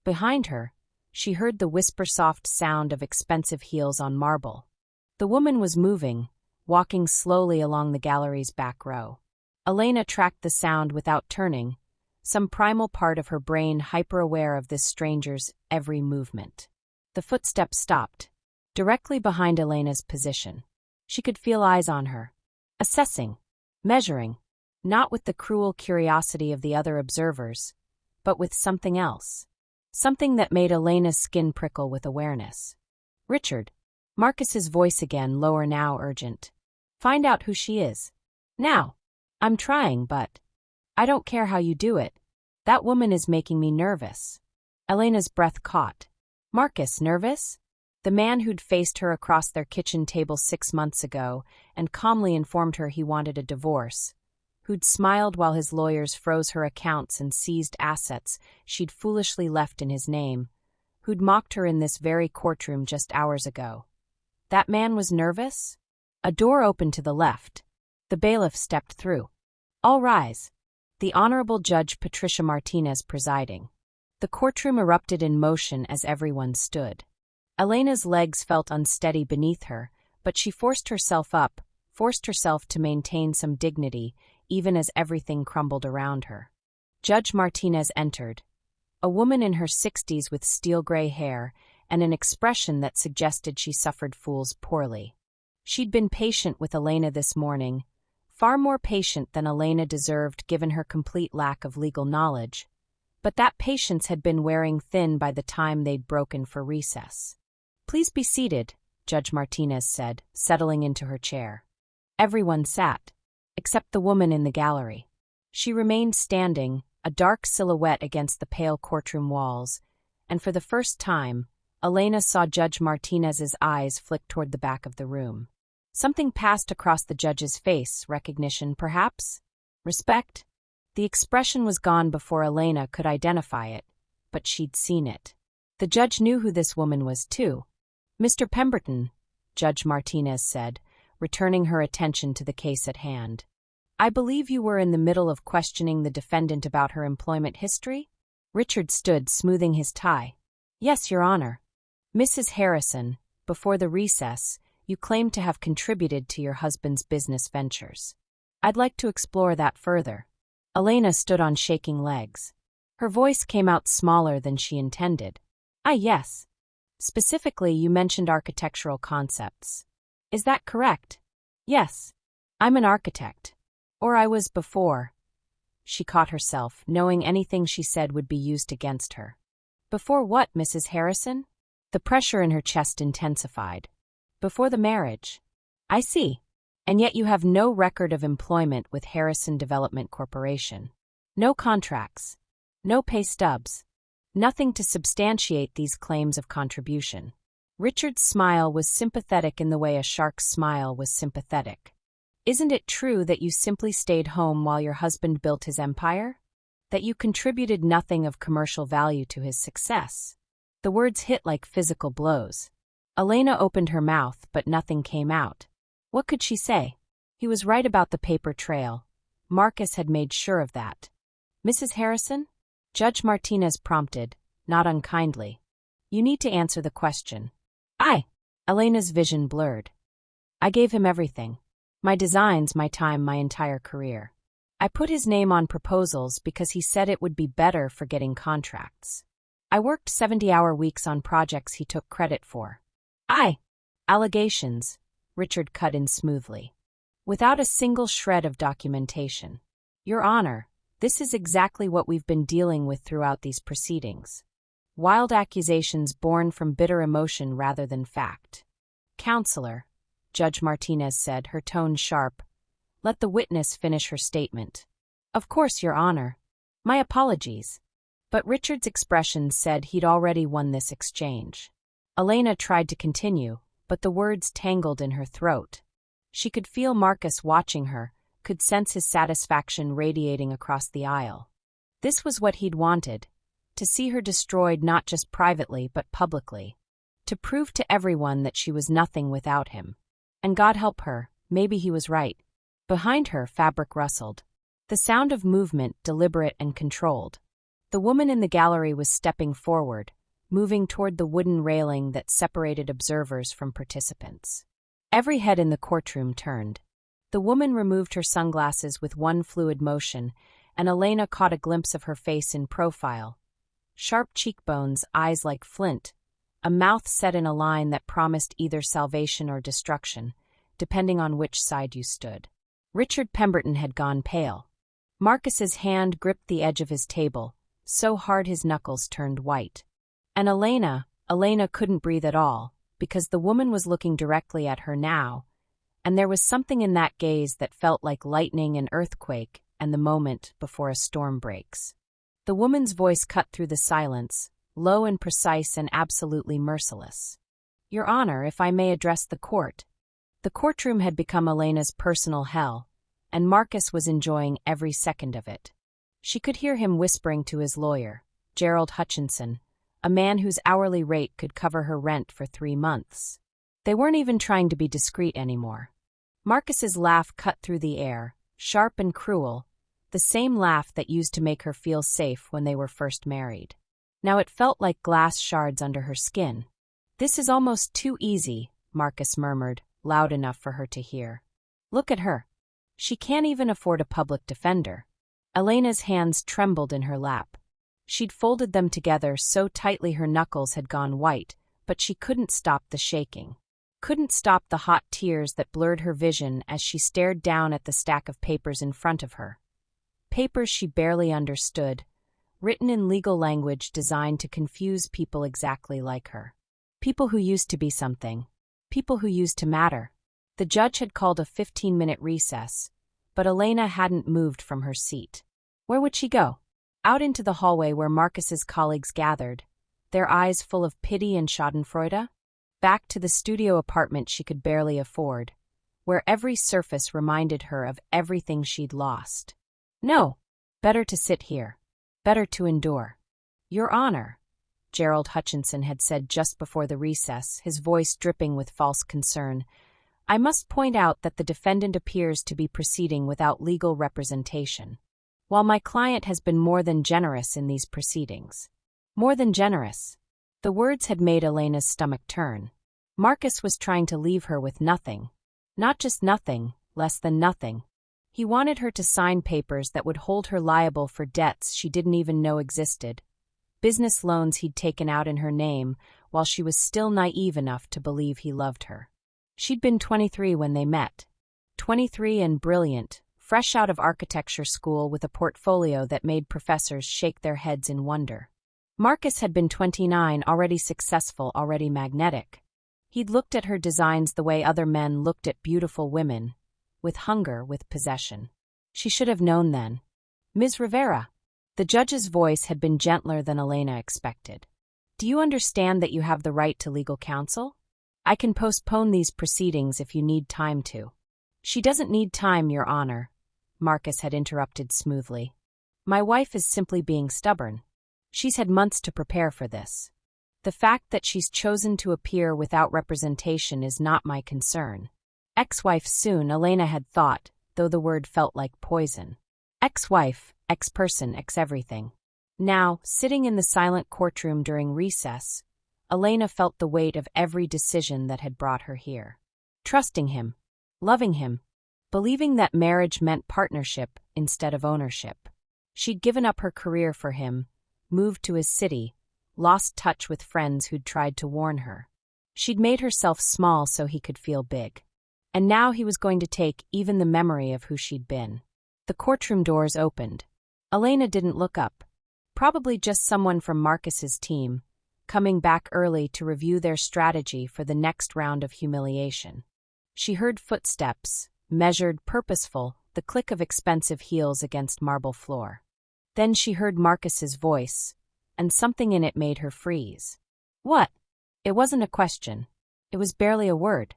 Behind her, she heard the whisper-soft sound of expensive heels on marble. The woman was moving, walking slowly along the gallery's back row. Elena tracked the sound without turning, some primal part of her brain hyper-aware of this stranger's every movement. The footsteps stopped, directly behind Elena's position. She could feel eyes on her, assessing, measuring, not with the cruel curiosity of the other observers, but with something else. Something that made Elena's skin prickle with awareness. "Richard." Marcus's voice again, lower now, urgent. "Find out who she is. Now." "I'm trying, but I don't care how you do it. That woman is making me nervous." Elena's breath caught. Marcus, nervous? The man who'd faced her across their kitchen table 6 months ago and calmly informed her he wanted a divorce. who'd smiled while his lawyers froze her accounts and seized assets she'd foolishly left in his name, who'd mocked her in this very courtroom just hours ago. That man was nervous? A door opened to the left. The bailiff stepped through. All rise. The Honorable Judge Patricia Martinez presiding. The courtroom erupted in motion as everyone stood. Elena's legs felt unsteady beneath her, but she forced herself to maintain some dignity, even as everything crumbled around her. Judge Martinez entered, a woman in her 60s with steel-gray hair and an expression that suggested she suffered fools poorly. She'd been patient with Elena this morning, far more patient than Elena deserved given her complete lack of legal knowledge, but that patience had been wearing thin by the time they'd broken for recess. "Please be seated," Judge Martinez said, settling into her chair. Everyone sat, except the woman in the gallery. She remained standing, a dark silhouette against the pale courtroom walls, and for the first time, Elena saw Judge Martinez's eyes flick toward the back of the room. Something passed across the judge's face, recognition, perhaps? Respect? The expression was gone before Elena could identify it, but she'd seen it. The judge knew who this woman was, too. "Mr. Pemberton," Judge Martinez said, returning her attention to the case at hand. "I believe you were in the middle of questioning the defendant about her employment history?" Richard stood, smoothing his tie. "Yes, Your Honor. Mrs. Harrison, before the recess, you claimed to have contributed to your husband's business ventures. I'd like to explore that further." Elena stood on shaking legs. Her voice came out smaller than she intended. Yes. Specifically, you mentioned architectural concepts. Is that correct?" "Yes. I'm an architect. Or I was before." She caught herself, knowing anything she said would be used against her. "Before what, Mrs. Harrison?" The pressure in her chest intensified. "Before the marriage." "I see. And yet you have no record of employment with Harrison Development Corporation. No contracts. No pay stubs. Nothing to substantiate these claims of contribution." Richard's smile was sympathetic in the way a shark's smile was sympathetic. "Isn't it true that you simply stayed home while your husband built his empire? That you contributed nothing of commercial value to his success?" The words hit like physical blows. Elena opened her mouth, but nothing came out. What could she say? He was right about the paper trail. Marcus had made sure of that. "Mrs. Harrison?" Judge Martinez prompted, not unkindly. "You need to answer the question." Elena's vision blurred. "I gave him everything. My designs, my time, my entire career. I put his name on proposals because he said it would be better for getting contracts. I worked 70-hour weeks on projects he took credit for." Allegations, Richard cut in smoothly. "Without a single shred of documentation. Your Honor, this is exactly what we've been dealing with throughout these proceedings. Wild accusations born from bitter emotion rather than fact." "Counselor," Judge Martinez said, her tone sharp, "let the witness finish her statement." "Of course, Your Honor. My apologies." But Richard's expression said he'd already won this exchange. Elena tried to continue, but the words tangled in her throat. She could feel Marcus watching her, could sense his satisfaction radiating across the aisle. This was what he'd wanted, to see her destroyed not just privately but publicly. To prove to everyone that she was nothing without him. And God help her, maybe he was right. Behind her, fabric rustled. The sound of movement, deliberate and controlled. The woman in the gallery was stepping forward, moving toward the wooden railing that separated observers from participants. Every head in the courtroom turned. The woman removed her sunglasses with one fluid motion, and Elena caught a glimpse of her face in profile. Sharp cheekbones, eyes like flint, a mouth set in a line that promised either salvation or destruction, depending on which side you stood. Richard Pemberton had gone pale. Marcus's hand gripped the edge of his table, so hard his knuckles turned white. And Elena couldn't breathe at all, because the woman was looking directly at her now, and there was something in that gaze that felt like lightning and earthquake and the moment before a storm breaks. The woman's voice cut through the silence, low and precise and absolutely merciless. "Your Honor, if I may address the court." The courtroom had become Elena's personal hell, and Marcus was enjoying every second of it. She could hear him whispering to his lawyer, Gerald Hutchinson, a man whose hourly rate could cover her rent for 3 months. They weren't even trying to be discreet anymore. Marcus's laugh cut through the air, sharp and cruel, the same laugh that used to make her feel safe when they were first married. Now it felt like glass shards under her skin. "This is almost too easy," Marcus murmured, loud enough for her to hear. "Look at her. She can't even afford a public defender." Elena's hands trembled in her lap. She'd folded them together so tightly her knuckles had gone white, but she couldn't stop the shaking. Couldn't stop the hot tears that blurred her vision as she stared down at the stack of papers in front of her. Papers she barely understood, written in legal language designed to confuse people exactly like her. People who used to be something. People who used to matter. The judge had called a 15-minute recess, but Elena hadn't moved from her seat. Where would she go? Out into the hallway where Marcus's colleagues gathered, their eyes full of pity and schadenfreude? Back to the studio apartment she could barely afford, where every surface reminded her of everything she'd lost. No, better to sit here. Better to endure. "Your Honor," Gerald Hutchinson had said just before the recess, his voice dripping with false concern, "I must point out that the defendant appears to be proceeding without legal representation. While my client has been more than generous in these proceedings." More than generous. The words had made Elena's stomach turn. Marcus was trying to leave her with nothing. Not just nothing, less than nothing. He wanted her to sign papers that would hold her liable for debts she didn't even know existed, business loans he'd taken out in her name while she was still naive enough to believe he loved her. She'd been 23 when they met. 23 and brilliant, fresh out of architecture school with a portfolio that made professors shake their heads in wonder. Marcus had been 29, already successful, already magnetic. He'd looked at her designs the way other men looked at beautiful women, with hunger, with possession. She should have known then. "Ms. Rivera." The judge's voice had been gentler than Elena expected. "Do you understand that you have the right to legal counsel? I can postpone these proceedings if you need time to." "She doesn't need time, Your Honor," Marcus had interrupted smoothly. "My wife is simply being stubborn. She's had months to prepare for this. The fact that she's chosen to appear without representation is not my concern. Ex-wife soon, Elena had thought, though the word felt like poison. Ex-wife, ex-person, ex-everything. Now, sitting in the silent courtroom during recess, Elena felt the weight of every decision that had brought her here. Trusting him, loving him, believing that marriage meant partnership instead of ownership. She'd given up her career for him, moved to his city, lost touch with friends who'd tried to warn her. She'd made herself small so he could feel big. And now he was going to take even the memory of who she'd been. The courtroom doors opened. Elena didn't look up. Probably just someone from Marcus's team, coming back early to review their strategy for the next round of humiliation. She heard footsteps, measured, purposeful, the click of expensive heels against marble floor. Then she heard Marcus's voice, and something in it made her freeze. "What?" It wasn't a question. It was barely a word.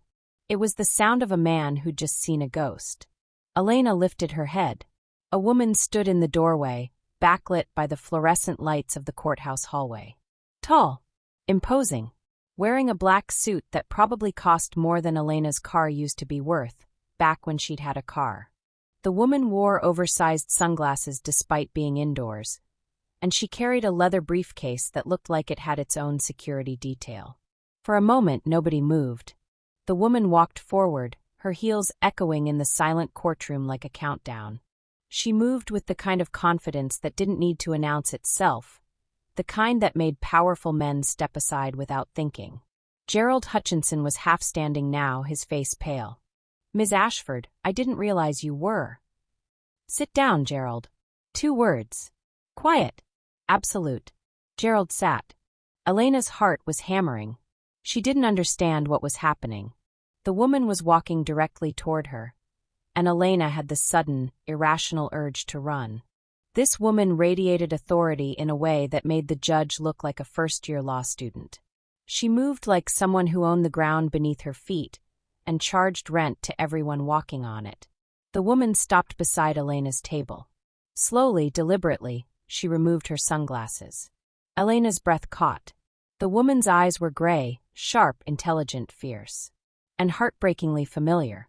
It was the sound of a man who'd just seen a ghost. Elena lifted her head. A woman stood in the doorway, backlit by the fluorescent lights of the courthouse hallway. Tall, imposing, wearing a black suit that probably cost more than Elena's car used to be worth, back when she'd had a car. The woman wore oversized sunglasses despite being indoors, and she carried a leather briefcase that looked like it had its own security detail. For a moment, nobody moved. The woman walked forward, her heels echoing in the silent courtroom like a countdown. She moved with the kind of confidence that didn't need to announce itself, the kind that made powerful men step aside without thinking. Gerald Hutchinson was half standing now, his face pale. "Ms. Ashford, I didn't realize you were." "Sit down, Gerald." 2 words. Quiet. Absolute. Gerald sat. Elena's heart was hammering. She didn't understand what was happening. The woman was walking directly toward her, and Elena had the sudden, irrational urge to run. This woman radiated authority in a way that made the judge look like a first-year law student. She moved like someone who owned the ground beneath her feet and charged rent to everyone walking on it. The woman stopped beside Elena's table. Slowly, deliberately, she removed her sunglasses. Elena's breath caught. The woman's eyes were gray, sharp, intelligent, fierce. And heartbreakingly familiar.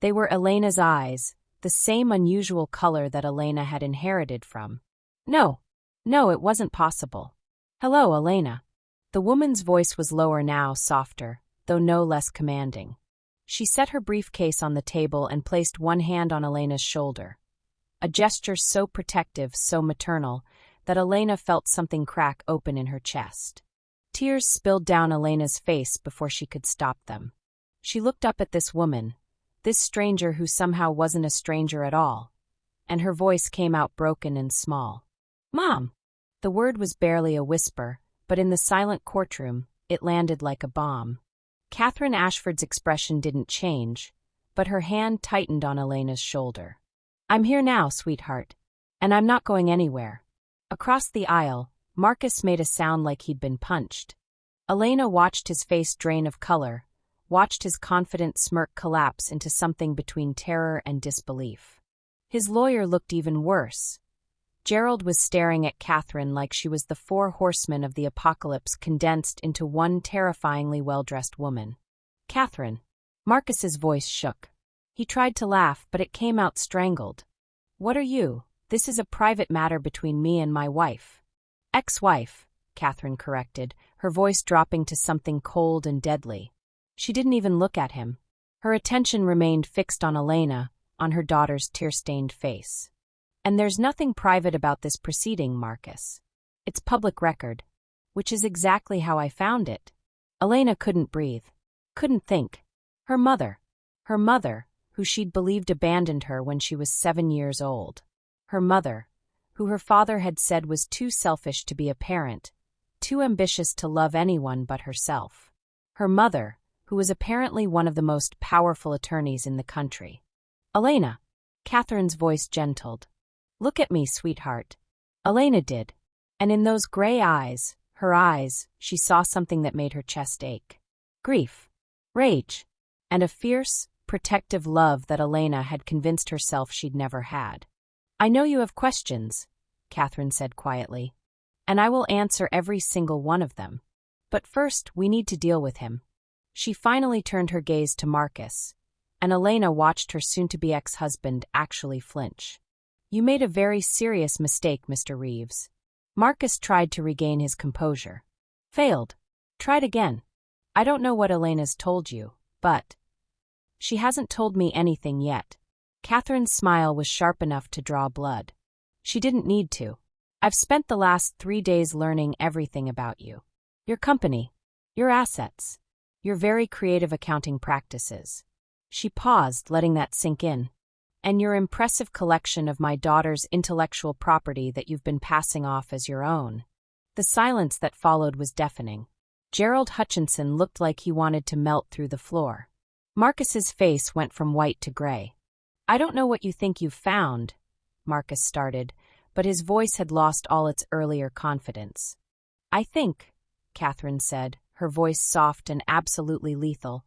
They were Elena's eyes, the same unusual color that Elena had inherited from. No, it wasn't possible. Hello, Elena. The woman's voice was lower now, softer, though no less commanding. She set her briefcase on the table and placed one hand on Elena's shoulder. A gesture so protective, so maternal, that Elena felt something crack open in her chest. Tears spilled down Elena's face before she could stop them. She looked up at this woman, this stranger who somehow wasn't a stranger at all, and her voice came out broken and small. "Mom!" The word was barely a whisper, but in the silent courtroom, it landed like a bomb. Catherine Ashford's expression didn't change, but her hand tightened on Elena's shoulder. "I'm here now, sweetheart. And I'm not going anywhere." Across the aisle, Marcus made a sound like he'd been punched. Elena watched his face drain of color, watched his confident smirk collapse into something between terror and disbelief. His lawyer looked even worse. Gerald was staring at Catherine like she was the four horsemen of the apocalypse condensed into one terrifyingly well-dressed woman. "Catherine." Marcus's voice shook. He tried to laugh, but it came out strangled. "What are you? This is a private matter between me and my wife." "Ex-wife," Catherine corrected, her voice dropping to something cold and deadly. She didn't even look at him. Her attention remained fixed on Elena, on her daughter's tear-stained face. "And there's nothing private about this proceeding, Marcus. It's public record, which is exactly how I found it." Elena couldn't breathe, couldn't think. Her mother, who she'd believed abandoned her when she was 7 years old. Her mother, who her father had said was too selfish to be a parent, too ambitious to love anyone but herself. Her mother, who was apparently one of the most powerful attorneys in the country. "Elena," Catherine's voice gentled. "Look at me, sweetheart." Elena did. And in those gray eyes, her eyes, she saw something that made her chest ache. Grief, rage, and a fierce, protective love that Elena had convinced herself she'd never had. "I know you have questions," Catherine said quietly, "and I will answer every single one of them. But first, we need to deal with him." She finally turned her gaze to Marcus, and Elena watched her soon-to-be ex-husband actually flinch. "You made a very serious mistake, Mr. Reeves." Marcus tried to regain his composure. "Failed. Tried again. I don't know what Elena's told you, but—" "She hasn't told me anything yet." Catherine's smile was sharp enough to draw blood. "She didn't need to. I've spent the last 3 days learning everything about you. Your company, your assets, your very creative accounting practices." She paused, letting that sink in. "And your impressive collection of my daughter's intellectual property that you've been passing off as your own." The silence that followed was deafening. Gerald Hutchinson looked like he wanted to melt through the floor. Marcus's face went from white to gray. "I don't know what you think you've found," Marcus started, but his voice had lost all its earlier confidence. "I think," Catherine said, her voice soft and absolutely lethal,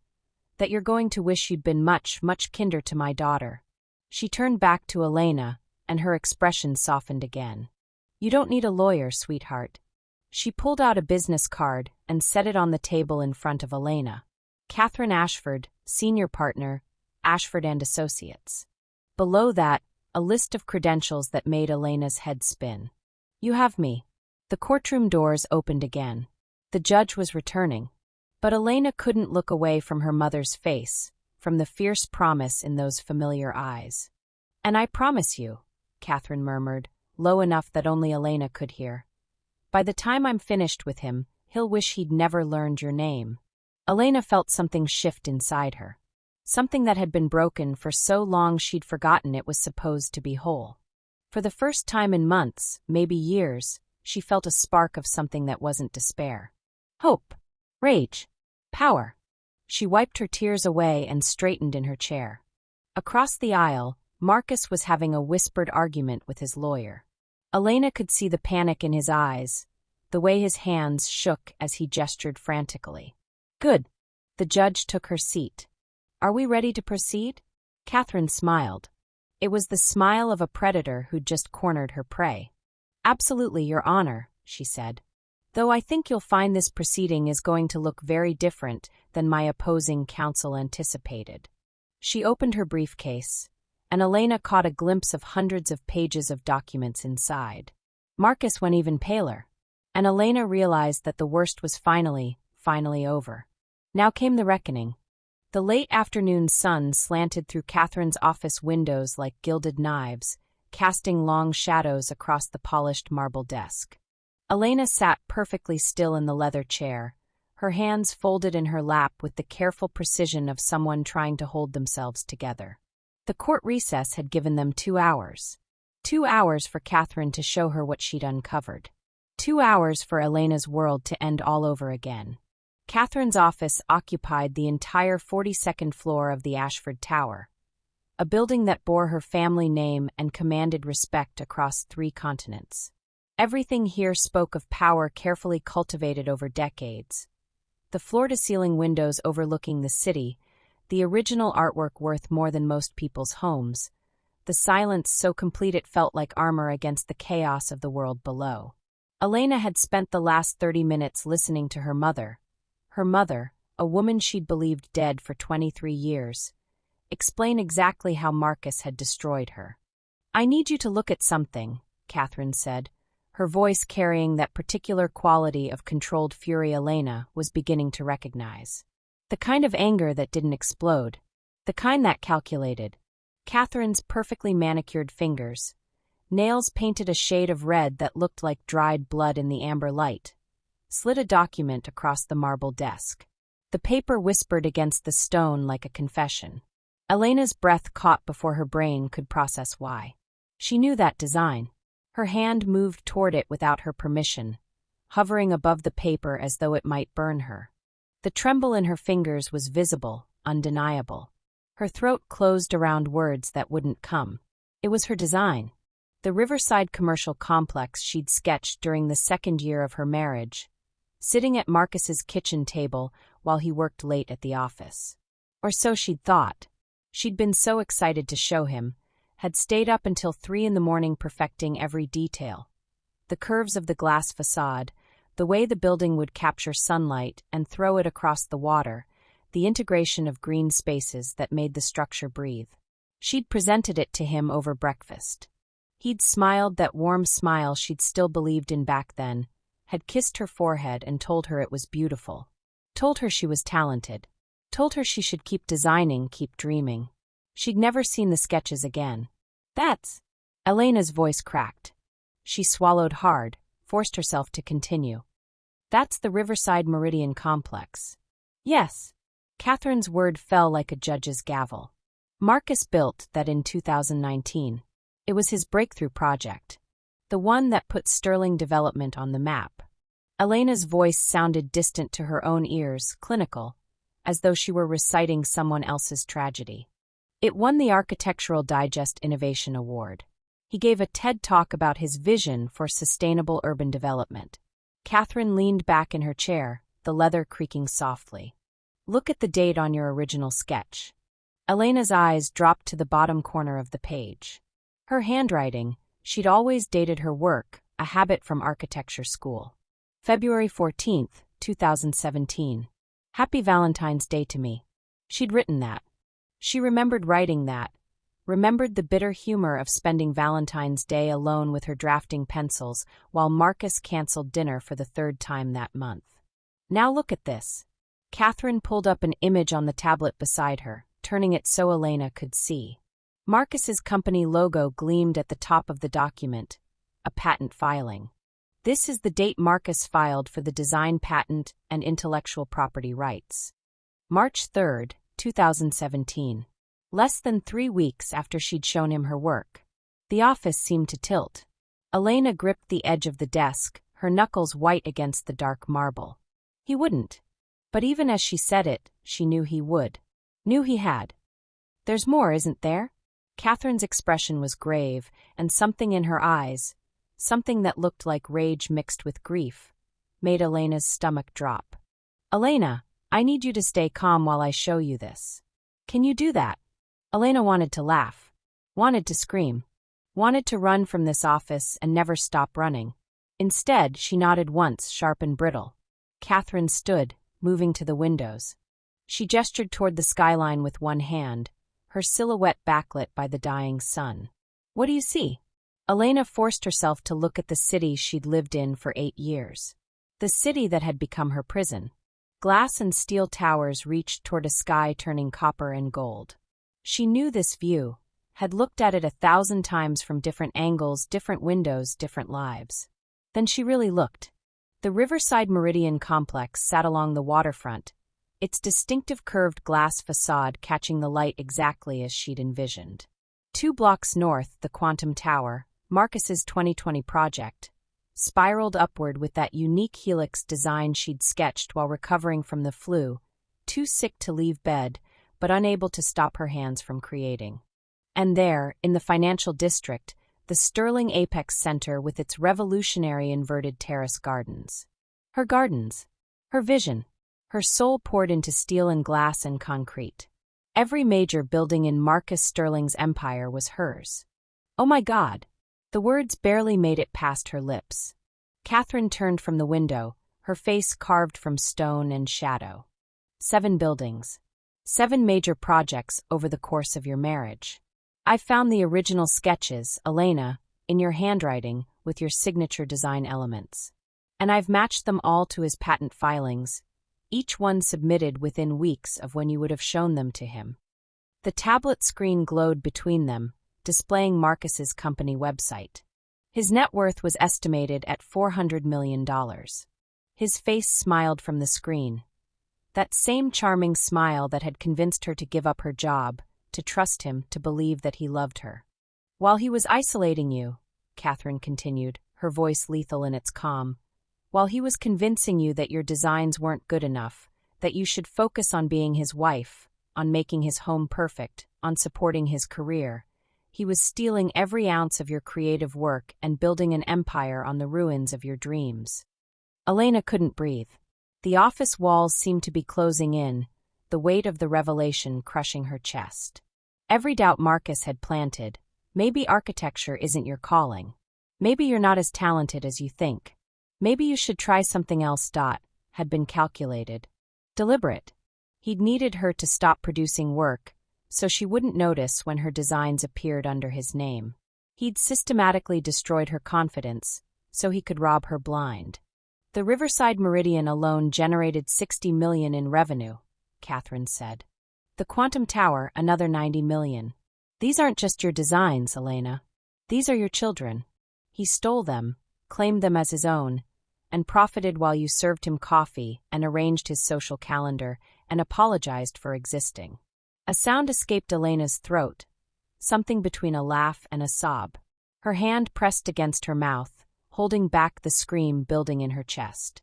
"that you're going to wish you'd been much, much kinder to my daughter." She turned back to Elena, and her expression softened again. "You don't need a lawyer, sweetheart." She pulled out a business card and set it on the table in front of Elena. "Catherine Ashford, senior partner, Ashford and Associates." Below that, a list of credentials that made Elena's head spin. "You have me." The courtroom doors opened again. The judge was returning. But Elena couldn't look away from her mother's face, from the fierce promise in those familiar eyes. "And I promise you," Catherine murmured, low enough that only Elena could hear, "by the time I'm finished with him, he'll wish he'd never learned your name." Elena felt something shift inside her. Something that had been broken for so long she'd forgotten it was supposed to be whole. For the first time in months, maybe years, she felt a spark of something that wasn't despair. Hope. Rage. Power. She wiped her tears away and straightened in her chair. Across the aisle, Marcus was having a whispered argument with his lawyer. Elena could see the panic in his eyes, the way his hands shook as he gestured frantically. "Good." The judge took her seat. "Are we ready to proceed?" Catherine smiled. It was the smile of a predator who'd just cornered her prey. "Absolutely, Your Honor," she said. "Though I think you'll find this proceeding is going to look very different than my opposing counsel anticipated." She opened her briefcase, and Elena caught a glimpse of hundreds of pages of documents inside. Marcus went even paler, and Elena realized that the worst was finally over. Now came the reckoning. The late afternoon sun slanted through Catherine's office windows like gilded knives, casting long shadows across the polished marble desk. Elena sat perfectly still in the leather chair, her hands folded in her lap with the careful precision of someone trying to hold themselves together. The court recess had given them 2 hours. 2 hours for Catherine to show her what she'd uncovered. 2 hours for Elena's world to end all over again. Catherine's office occupied the entire 42nd floor of the Ashford Tower, a building that bore her family name and commanded respect across 3 continents. Everything here spoke of power carefully cultivated over decades. The floor-to-ceiling windows overlooking the city, the original artwork worth more than most people's homes, the silence so complete it felt like armor against the chaos of the world below. Elena had spent the last 30 minutes listening to her mother, a woman she'd believed dead for 23 years, explain exactly how Marcus had destroyed her. "I need you to look at something," Catherine said, her voice carrying that particular quality of controlled fury Elena was beginning to recognize. The kind of anger that didn't explode, the kind that calculated. Catherine's perfectly manicured fingers, nails painted a shade of red that looked like dried blood in the amber light, slid a document across the marble desk. The paper whispered against the stone like a confession. Elena's breath caught before her brain could process why. She knew that design. Her hand moved toward it without her permission, hovering above the paper as though it might burn her. The tremble in her fingers was visible, undeniable. Her throat closed around words that wouldn't come. It was her design. The Riverside commercial complex she'd sketched during the 2nd year of her marriage, sitting at Marcus's kitchen table while he worked late at the office. Or so she'd thought. She'd been so excited to show him, had stayed up until 3 a.m. perfecting every detail. The curves of the glass facade, the way the building would capture sunlight and throw it across the water, the integration of green spaces that made the structure breathe. She'd presented it to him over breakfast. He'd smiled that warm smile she'd still believed in back then, had kissed her forehead and told her it was beautiful. Told her she was talented. Told her she should keep designing, keep dreaming. She'd never seen the sketches again. "That's..." Elena's voice cracked. She swallowed hard, forced herself to continue. "That's the Riverside Meridian Complex." "Yes." Catherine's word fell like a judge's gavel. Marcus built that in 2019. It was his breakthrough project. The one that put Sterling development on the map. Elena's voice sounded distant to her own ears, clinical, as though she were reciting someone else's tragedy. It won the Architectural Digest Innovation Award. He gave a TED Talk about his vision for sustainable urban development. Catherine leaned back in her chair, the leather creaking softly. "Look at the date on your original sketch." Elena's eyes dropped to the bottom corner of the page. Her handwriting, she'd always dated her work, a habit from architecture school. February 14th, 2017. "Happy Valentine's Day to me." She'd written that. She remembered writing that, remembered the bitter humor of spending Valentine's Day alone with her drafting pencils while Marcus canceled dinner for the 3rd time that month. "Now look at this." Catherine pulled up an image on the tablet beside her, turning it so Elena could see. Marcus's company logo gleamed at the top of the document, a patent filing. This is the date Marcus filed for the design patent and intellectual property rights. March 3rd, 2017. Less than 3 weeks after she'd shown him her work. The office seemed to tilt. Elena gripped the edge of the desk, her knuckles white against the dark marble. He wouldn't. But even as she said it, she knew he would. Knew he had. "There's more, isn't there?" Catherine's expression was grave, and something in her eyes, something that looked like rage mixed with grief, made Elena's stomach drop. "Elena, I need you to stay calm while I show you this." "Can you do that?" Elena wanted to laugh. Wanted to scream. Wanted to run from this office and never stop running. Instead, she nodded once, sharp and brittle. Catherine stood, moving to the windows. She gestured toward the skyline with one hand, her silhouette backlit by the dying sun. What do you see? Elena forced herself to look at the city she'd lived in for 8 years. The city that had become her prison. Glass and steel towers reached toward a sky turning copper and gold. She knew this view, had looked at it 1,000 times from different angles, different windows, different lives. Then she really looked. The Riverside Meridian complex sat along the waterfront, its distinctive curved glass facade catching the light exactly as she'd envisioned. 2 blocks north, the Quantum Tower, Marcus's 2020 project, spiraled upward with that unique helix design she'd sketched while recovering from the flu, too sick to leave bed, but unable to stop her hands from creating. And there, in the financial district, the Sterling Apex Center with its revolutionary inverted terrace gardens. Her gardens. Her vision. Her soul poured into steel and glass and concrete. Every major building in Marcus Sterling's empire was hers. Oh my God! The words barely made it past her lips. Catherine turned from the window, her face carved from stone and shadow. 7 buildings. 7 major projects over the course of your marriage. I found the original sketches, Elena, in your handwriting with your signature design elements. And I've matched them all to his patent filings, each one submitted within weeks of when you would have shown them to him. The tablet screen glowed between them, displaying Marcus's company website. His net worth was estimated at $400 million. His face smiled from the screen. That same charming smile that had convinced her to give up her job, to trust him, to believe that he loved her. While he was isolating you, Catherine continued, her voice lethal in its calm, while he was convincing you that your designs weren't good enough, that you should focus on being his wife, on making his home perfect, on supporting his career, he was stealing every ounce of your creative work and building an empire on the ruins of your dreams. Elena couldn't breathe. The office walls seemed to be closing in, the weight of the revelation crushing her chest. Every doubt Marcus had planted, maybe architecture isn't your calling. Maybe you're not as talented as you think. Maybe you should try something else. Had been calculated. Deliberate. He'd needed her to stop producing work, so she wouldn't notice when her designs appeared under his name. He'd systematically destroyed her confidence, so he could rob her blind. The Riverside Meridian alone generated $60 million in revenue, Catherine said. The Quantum Tower, another $90 million. These aren't just your designs, Elena. These are your children. He stole them, claimed them as his own, and profited while you served him coffee and arranged his social calendar and apologized for existing. A sound escaped Elena's throat, something between a laugh and a sob. Her hand pressed against her mouth, holding back the scream building in her chest.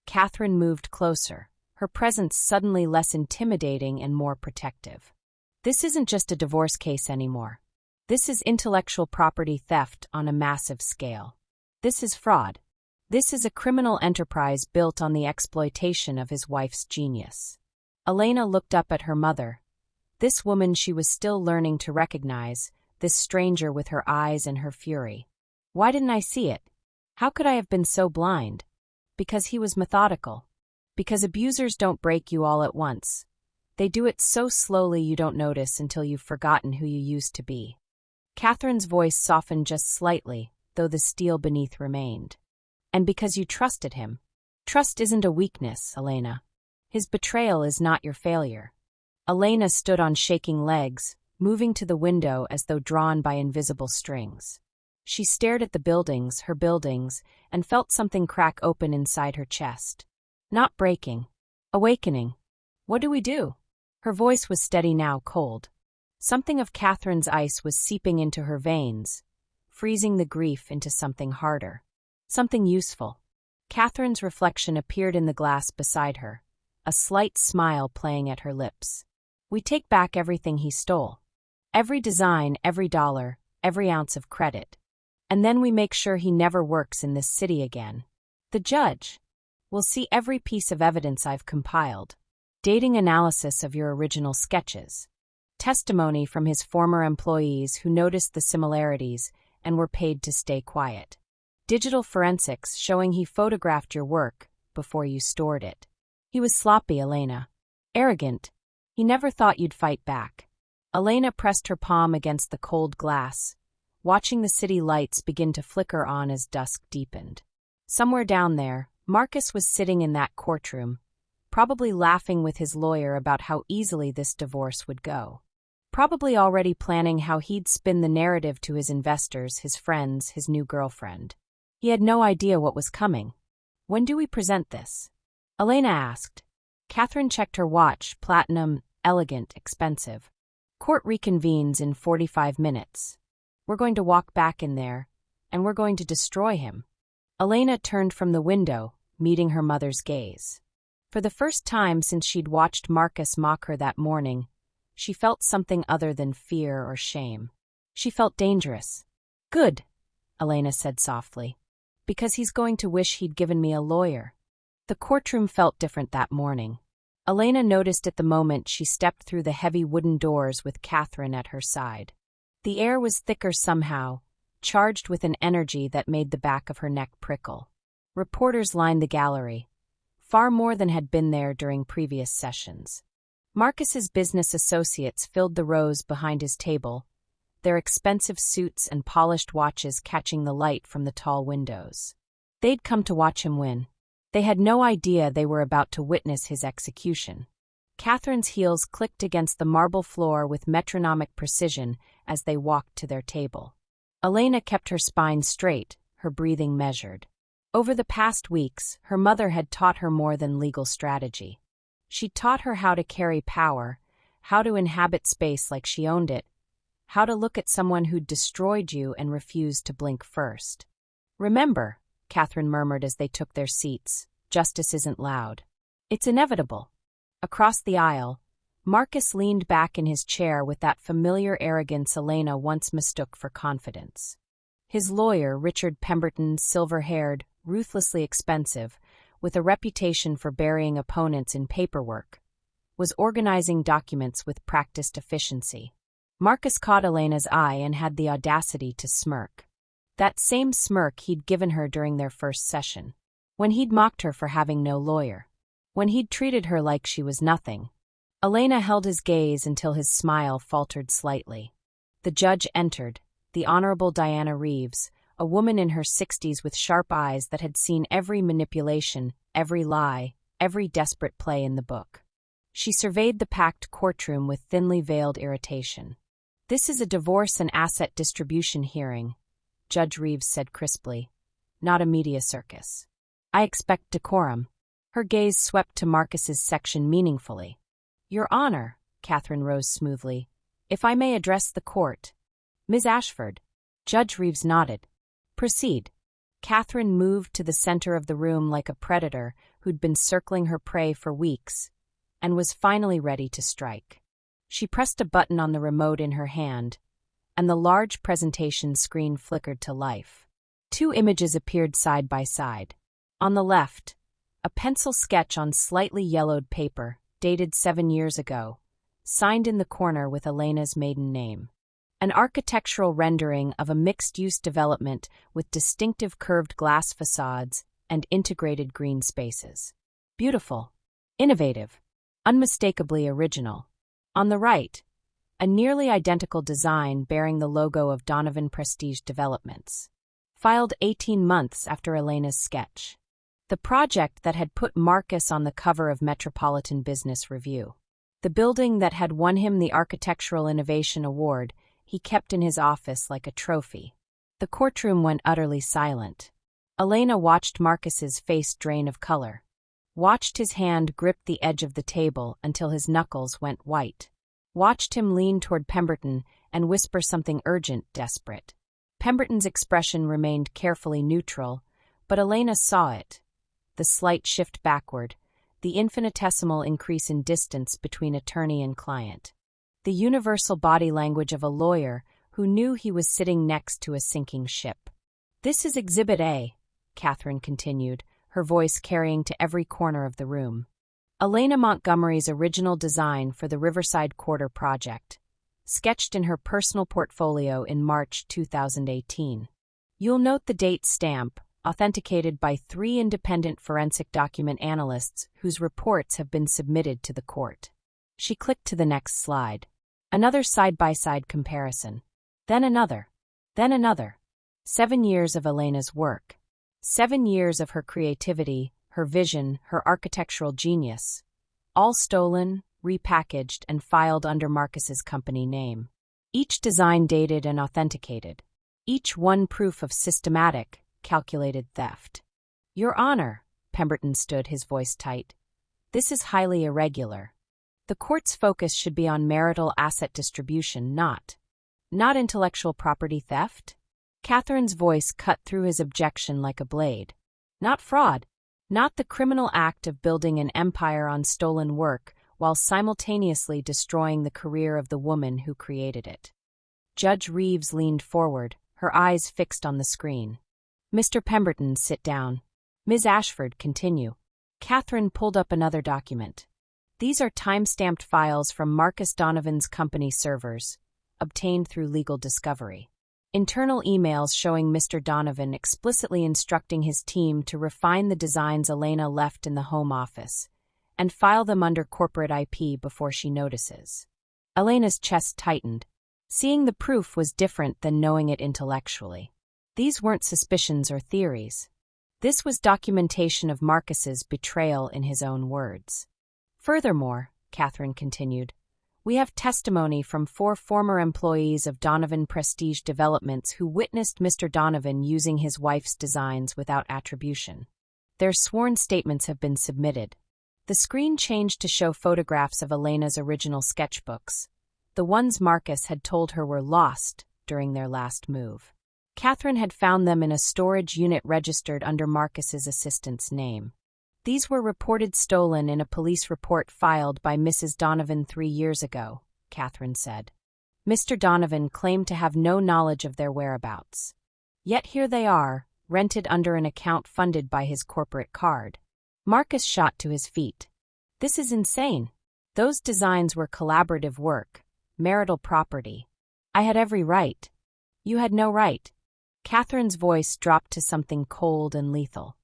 Catherine moved closer, her presence suddenly less intimidating and more protective. This isn't just a divorce case anymore. This is intellectual property theft on a massive scale. This is fraud. This is a criminal enterprise built on the exploitation of his wife's genius. Elena looked up at her mother. This woman she was still learning to recognize, this stranger with her eyes and her fury. Why didn't I see it? How could I have been so blind? Because he was methodical. Because abusers don't break you all at once. They do it so slowly you don't notice until you've forgotten who you used to be. Catherine's voice softened just slightly, though the steel beneath remained. And because you trusted him. Trust isn't a weakness, Elena. His betrayal is not your failure. Elena stood on shaking legs, moving to the window as though drawn by invisible strings. She stared at the buildings, her buildings, and felt something crack open inside her chest. Not breaking. Awakening. What do we do? Her voice was steady now, cold. Something of Catherine's ice was seeping into her veins, freezing the grief into something harder. Something useful. Catherine's reflection appeared in the glass beside her, a slight smile playing at her lips. We take back everything he stole. Every design, every dollar, every ounce of credit. And then we make sure he never works in this city again. The judge will see every piece of evidence I've compiled. Dating analysis of your original sketches. testimony from his former employees who noticed the similarities and were paid to stay quiet. Digital forensics showing he photographed your work before you stored it. He was sloppy, Elena. Arrogant. He never thought you'd fight back. Elena pressed her palm against the cold glass, watching the city lights begin to flicker on as dusk deepened. Somewhere down there, Marcus was sitting in that courtroom, probably laughing with his lawyer about how easily this divorce would go. Probably already planning how he'd spin the narrative to his investors, his friends, his new girlfriend. He had no idea what was coming. When do we present this? Elena asked. Catherine checked her watch, platinum, elegant, expensive. Court reconvenes in 45 minutes. We're going to walk back in there, and we're going to destroy him. Elena turned from the window, meeting her mother's gaze. For the first time since she'd watched Marcus mock her that morning, she felt something other than fear or shame. She felt dangerous. Good, Elena said softly. Because he's going to wish he'd given me a lawyer. The courtroom felt different that morning. Elena noticed at the moment she stepped through the heavy wooden doors with Catherine at her side. The air was thicker somehow, charged with an energy that made the back of her neck prickle. Reporters lined the gallery, far more than had been there during previous sessions. Marcus's business associates filled the rows behind his table, their expensive suits and polished watches catching the light from the tall windows. They'd come to watch him win. They had no idea they were about to witness his execution. Catherine's heels clicked against the marble floor with metronomic precision as they walked to their table. Elena kept her spine straight, her breathing measured. Over the past weeks, her mother had taught her more than legal strategy. She taught her how to carry power, how to inhabit space like she owned it, how to look at someone who'd destroyed you and refused to blink first. Remember, Catherine murmured as they took their seats, justice isn't loud. It's inevitable. Across the aisle, Marcus leaned back in his chair with that familiar arrogance Elena once mistook for confidence. His lawyer, Richard Pemberton, silver-haired, ruthlessly expensive, with a reputation for burying opponents in paperwork, was organizing documents with practiced efficiency. Marcus caught Elena's eye and had the audacity to smirk. That same smirk he'd given her during their first session, when he'd mocked her for having no lawyer, when he'd treated her like she was nothing. Elena held his gaze until his smile faltered slightly. The judge entered, the Honorable Diana Reeves, a woman in her 60s with sharp eyes that had seen every manipulation, every lie, every desperate play in the book. She surveyed the packed courtroom with thinly veiled irritation. This is a divorce and asset distribution hearing, Judge Reeves said crisply, not a media circus. I expect decorum. Her gaze swept to Marcus's section meaningfully. Your Honor, Catherine rose smoothly, if I may address the court. Ms. Ashford. Judge Reeves nodded. Proceed. Catherine moved to the center of the room like a predator who'd been circling her prey for weeks, and was finally ready to strike. She pressed a button on the remote in her hand, and the large presentation screen flickered to life. Two images appeared side by side. On the left, a pencil sketch on slightly yellowed paper, dated 7 years ago, signed in the corner with Elena's maiden name. An architectural rendering of a mixed-use development with distinctive curved glass facades and integrated green spaces. Beautiful, innovative, unmistakably original. On the right, a nearly identical design bearing the logo of Donovan Prestige Developments. Filed 18 months after Elena's sketch. The project that had put Marcus on the cover of Metropolitan Business Review. The building that had won him the Architectural Innovation Award he kept in his office like a trophy. The courtroom went utterly silent. Elena watched Marcus's face drain of color. Watched his hand grip the edge of the table until his knuckles went white. Watched him lean toward Pemberton and whisper something urgent, desperate. Pemberton's expression remained carefully neutral, but Elena saw it. The slight shift backward, the infinitesimal increase in distance between attorney and client. The universal body language of a lawyer who knew he was sitting next to a sinking ship. This is Exhibit A, Catherine continued, her voice carrying to every corner of the room. Elena Montgomery's original design for the Riverside Quarter project, sketched in her personal portfolio in March 2018. You'll note the date stamp, authenticated by 3 independent forensic document analysts whose reports have been submitted to the court. She clicked to the next slide. Another side-by-side comparison. Then another. Then another. 7 years of Elena's work. 7 years of her creativity, her vision, her architectural genius. All stolen, repackaged, and filed under Marcus's company name. Each design dated and authenticated. Each one proof of systematic, calculated theft. Your Honor, Pemberton stood, his voice tight. This is highly irregular. The court's focus should be on marital asset distribution, not intellectual property theft. Catherine's voice cut through his objection like a blade. Not fraud. Not the criminal act of building an empire on stolen work while simultaneously destroying the career of the woman who created it. Judge Reeves leaned forward, her eyes fixed on the screen. Mr. Pemberton, sit down. Ms. Ashford, continue. Catherine pulled up another document. These are time-stamped files from Marcus Donovan's company servers, obtained through legal discovery. Internal emails showing Mr. Donovan explicitly instructing his team to refine the designs Elena left in the home office and file them under corporate IP before she notices. Elena's chest tightened. Seeing the proof was different than knowing it intellectually. These weren't suspicions or theories. This was documentation of Marcus's betrayal in his own words. Furthermore, Catherine continued, we have testimony from 4 former employees of Donovan Prestige Developments who witnessed Mr. Donovan using his wife's designs without attribution. Their sworn statements have been submitted. The screen changed to show photographs of Elena's original sketchbooks, the ones Marcus had told her were lost during their last move. Catherine had found them in a storage unit registered under Marcus's assistant's name. These were reported stolen in a police report filed by Mrs. Donovan 3 years ago, Catherine said. Mr. Donovan claimed to have no knowledge of their whereabouts. Yet here they are, rented under an account funded by his corporate card. Marcus shot to his feet. This is insane. Those designs were collaborative work, marital property. I had every right. You had no right. Catherine's voice dropped to something cold and lethal.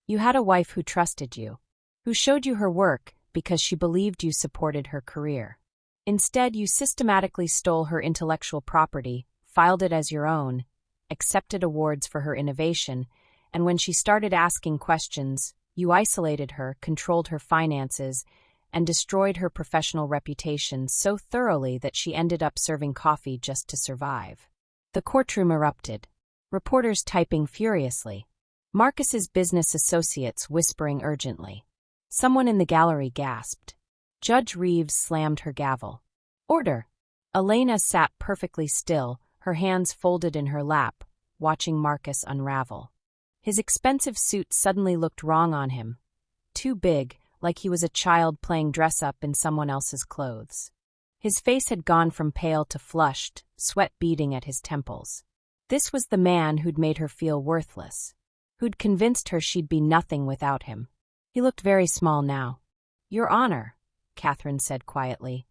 You had a wife who trusted you, who showed you her work because she believed you supported her career. Instead, you systematically stole her intellectual property, filed it as your own, accepted awards for her innovation, and when she started asking questions, you isolated her, controlled her finances, and destroyed her professional reputation so thoroughly that she ended up serving coffee just to survive. The courtroom erupted, reporters typing furiously. Marcus's business associates whispering urgently. Someone in the gallery gasped. Judge Reeves slammed her gavel. Order! Elena sat perfectly still, her hands folded in her lap, watching Marcus unravel. His expensive suit suddenly looked wrong on him. Too big, like he was a child playing dress-up in someone else's clothes. His face had gone from pale to flushed, sweat beading at his temples. This was the man who'd made her feel worthless, who'd convinced her she'd be nothing without him. He looked very small now. Your Honor, Catherine said quietly,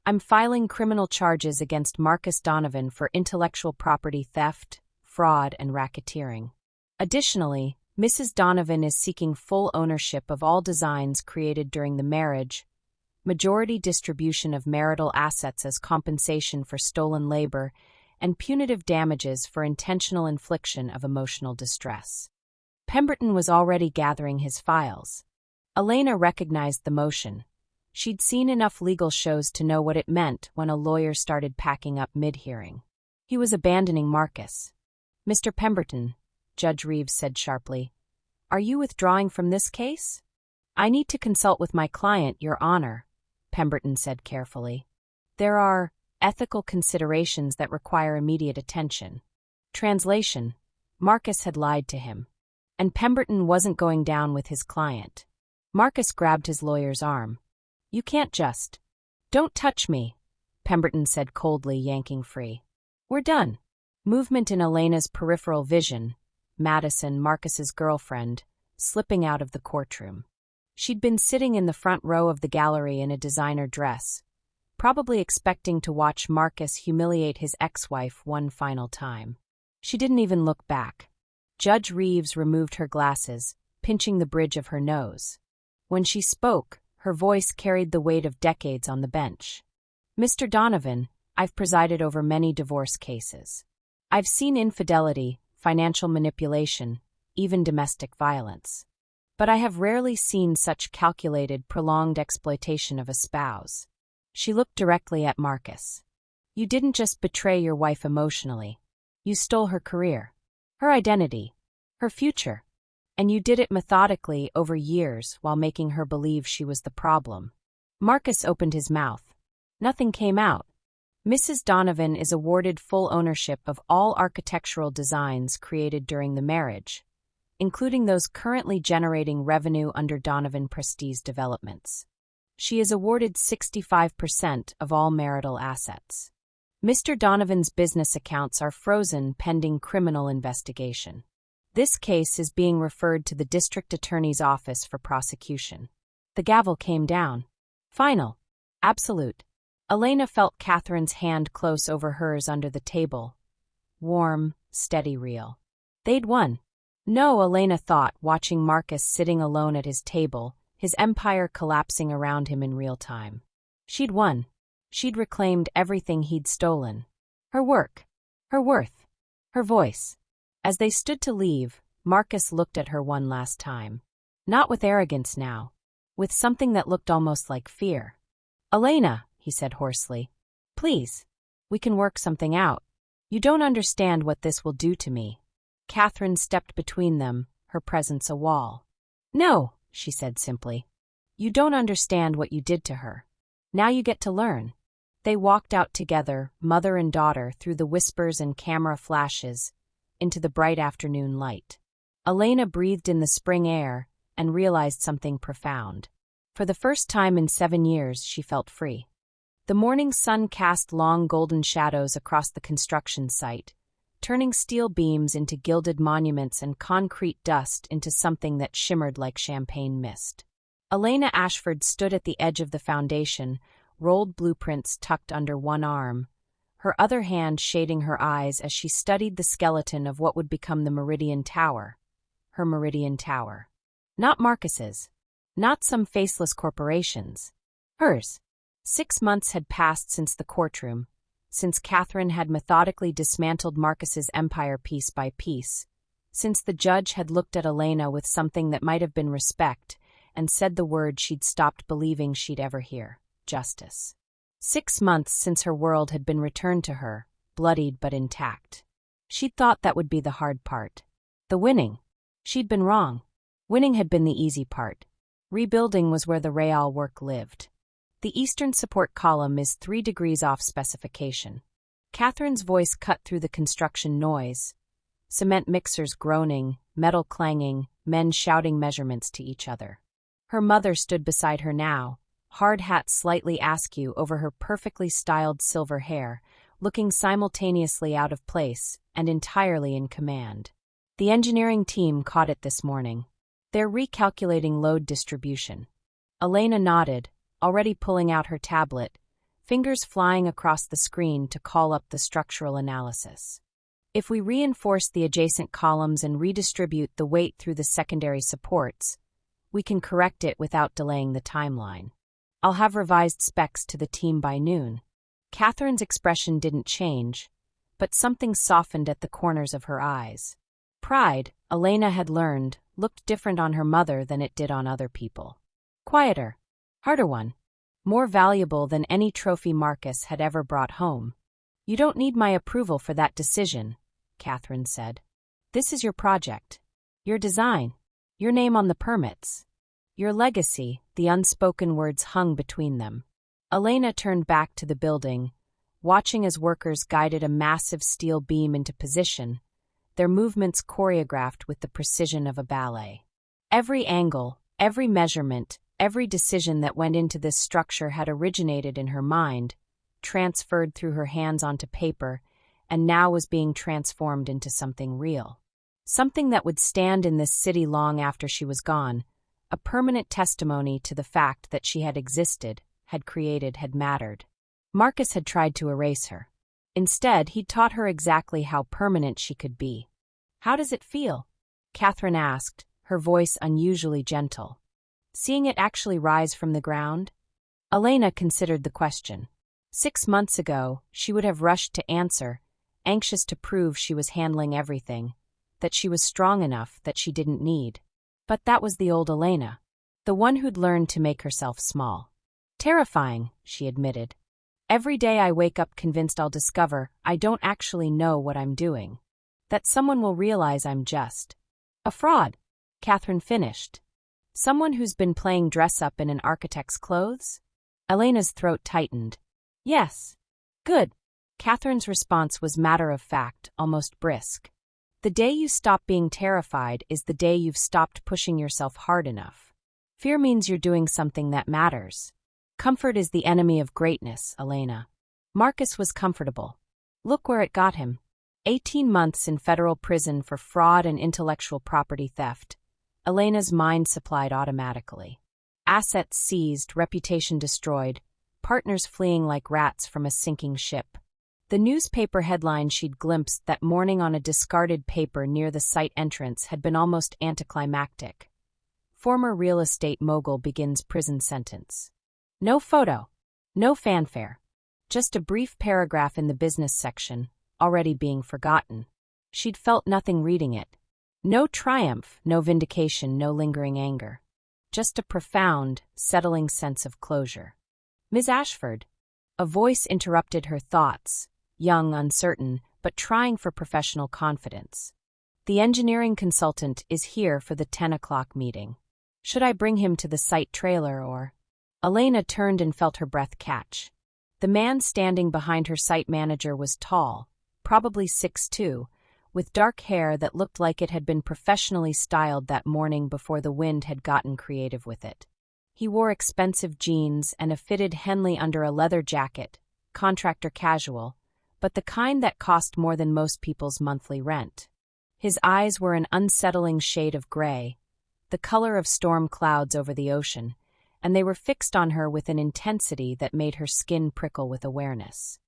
I'm filing criminal charges against Marcus Donovan for intellectual property theft, fraud, and racketeering. Additionally, Mrs. Donovan is seeking full ownership of all designs created during the marriage, majority distribution of marital assets as compensation for stolen labor, and punitive damages for intentional infliction of emotional distress. Pemberton was already gathering his files. Elena recognized the motion. She'd seen enough legal shows to know what it meant when a lawyer started packing up mid-hearing. He was abandoning Marcus. Mr. Pemberton, Judge Reeves said sharply, are you withdrawing from this case? I need to consult with my client, Your Honor, Pemberton said carefully. There are ethical considerations that require immediate attention. Translation: Marcus had lied to him, and Pemberton wasn't going down with his client. Marcus grabbed his lawyer's arm. You can't just. Don't touch me, Pemberton said coldly, yanking free. We're done. Movement in Elena's peripheral vision, Madison, Marcus's girlfriend, slipping out of the courtroom. She'd been sitting in the front row of the gallery in a designer dress, probably expecting to watch Marcus humiliate his ex-wife one final time. She didn't even look back. Judge Reeves removed her glasses, pinching the bridge of her nose. When she spoke, her voice carried the weight of decades on the bench. "Mr. Donovan, I've presided over many divorce cases. I've seen infidelity, financial manipulation, even domestic violence. But I have rarely seen such calculated, prolonged exploitation of a spouse." She looked directly at Marcus. "You didn't just betray your wife emotionally. You stole her career, her identity, her future. And you did it methodically over years while making her believe she was the problem." Marcus opened his mouth. Nothing came out. "Mrs. Donovan is awarded full ownership of all architectural designs created during the marriage, including those currently generating revenue under Donovan Prestige Developments. She is awarded 65% of all marital assets. Mr. Donovan's business accounts are frozen pending criminal investigation. This case is being referred to the district attorney's office for prosecution." The gavel came down. Final. Absolute. Elena felt Catherine's hand close over hers under the table. Warm, steady, real. They'd won. No, Elena thought, watching Marcus sitting alone at his table, his empire collapsing around him in real time. She'd won. She'd reclaimed everything he'd stolen. Her work. Her worth. Her voice. As they stood to leave, Marcus looked at her one last time. Not with arrogance now. With something that looked almost like fear. "Elena," he said hoarsely. "Please. We can work something out. You don't understand what this will do to me." Catherine stepped between them, her presence a wall. "No," she said simply. "You don't understand what you did to her. Now you get to learn." They walked out together, mother and daughter, through the whispers and camera flashes, into the bright afternoon light. Elena breathed in the spring air and realized something profound. For the first time in 7 years, she felt free. The morning sun cast long golden shadows across the construction site, turning steel beams into gilded monuments and concrete dust into something that shimmered like champagne mist. Elena Ashford stood at the edge of the foundation, rolled blueprints tucked under one arm, her other hand shading her eyes as she studied the skeleton of what would become the Meridian Tower. Her Meridian Tower. Not Marcus's. Not some faceless corporation's. Hers. 6 months had passed since the courtroom, since Catherine had methodically dismantled Marcus's empire piece by piece, since the judge had looked at Elena with something that might have been respect and said the word she'd stopped believing she'd ever hear: justice. 6 months since her world had been returned to her, bloodied but intact. She'd thought that would be the hard part. The winning. She'd been wrong. Winning had been the easy part. Rebuilding was where the real work lived. The eastern support column is 3 degrees off specification. Catherine's voice cut through the construction noise. Cement mixers groaning, metal clanging, men shouting measurements to each other. Her mother stood beside her now, hard hat slightly askew over her perfectly styled silver hair, looking simultaneously out of place and entirely in command. The engineering team caught it this morning. They're recalculating load distribution. Elena nodded, already pulling out her tablet, fingers flying across the screen to call up the structural analysis. If we reinforce the adjacent columns and redistribute the weight through the secondary supports, we can correct it without delaying the timeline. I'll have revised specs to the team by noon. Catherine's expression didn't change, but something softened at the corners of her eyes. Pride, Elena had learned, looked different on her mother than it did on other people. Quieter. Harder one. More valuable than any trophy Marcus had ever brought home. "You don't need my approval for that decision," Catherine said. "This is your project. Your design. Your name on the permits. Your legacy," the unspoken words hung between them. Elena turned back to the building, watching as workers guided a massive steel beam into position, their movements choreographed with the precision of a ballet. Every angle, every measurement, every decision that went into this structure had originated in her mind, transferred through her hands onto paper, and now was being transformed into something real. Something that would stand in this city long after she was gone, a permanent testimony to the fact that she had existed, had created, had mattered. Marcus had tried to erase her. Instead, he'd taught her exactly how permanent she could be. "How does it feel?" Catherine asked, her voice unusually gentle. "Seeing it actually rise from the ground?" Elena considered the question. 6 months ago, she would have rushed to answer, anxious to prove she was handling everything, that she was strong enough, that she didn't need. But that was the old Elena, the one who'd learned to make herself small. "Terrifying," she admitted. "Every day I wake up convinced I'll discover I don't actually know what I'm doing. That someone will realize I'm just a fraud," Catherine finished. "Someone who's been playing dress-up in an architect's clothes?" Elena's throat tightened. "Yes." "Good." Catherine's response was matter-of-fact, almost brisk. "The day you stop being terrified is the day you've stopped pushing yourself hard enough. Fear means you're doing something that matters. Comfort is the enemy of greatness, Elena." Marcus was comfortable. Look where it got him. 18 months in federal prison for fraud and intellectual property theft. Elena's mind supplied automatically. Assets seized, reputation destroyed, partners fleeing like rats from a sinking ship. The newspaper headline she'd glimpsed that morning on a discarded paper near the site entrance had been almost anticlimactic. "Former real estate mogul begins prison sentence." No photo, no fanfare, just a brief paragraph in the business section, already being forgotten. She'd felt nothing reading it. No triumph, no vindication, no lingering anger. Just a profound, settling sense of closure. "Ms. Ashford." A voice interrupted her thoughts, young, uncertain, but trying for professional confidence. "The engineering consultant is here for the 10 o'clock meeting. Should I bring him to the site trailer or—" Elena turned and felt her breath catch. The man standing behind her site manager was tall, probably 6'2", with dark hair that looked like it had been professionally styled that morning before the wind had gotten creative with it. He wore expensive jeans and a fitted Henley under a leather jacket, contractor casual, but the kind that cost more than most people's monthly rent. His eyes were an unsettling shade of gray, the color of storm clouds over the ocean, and they were fixed on her with an intensity that made her skin prickle with awareness.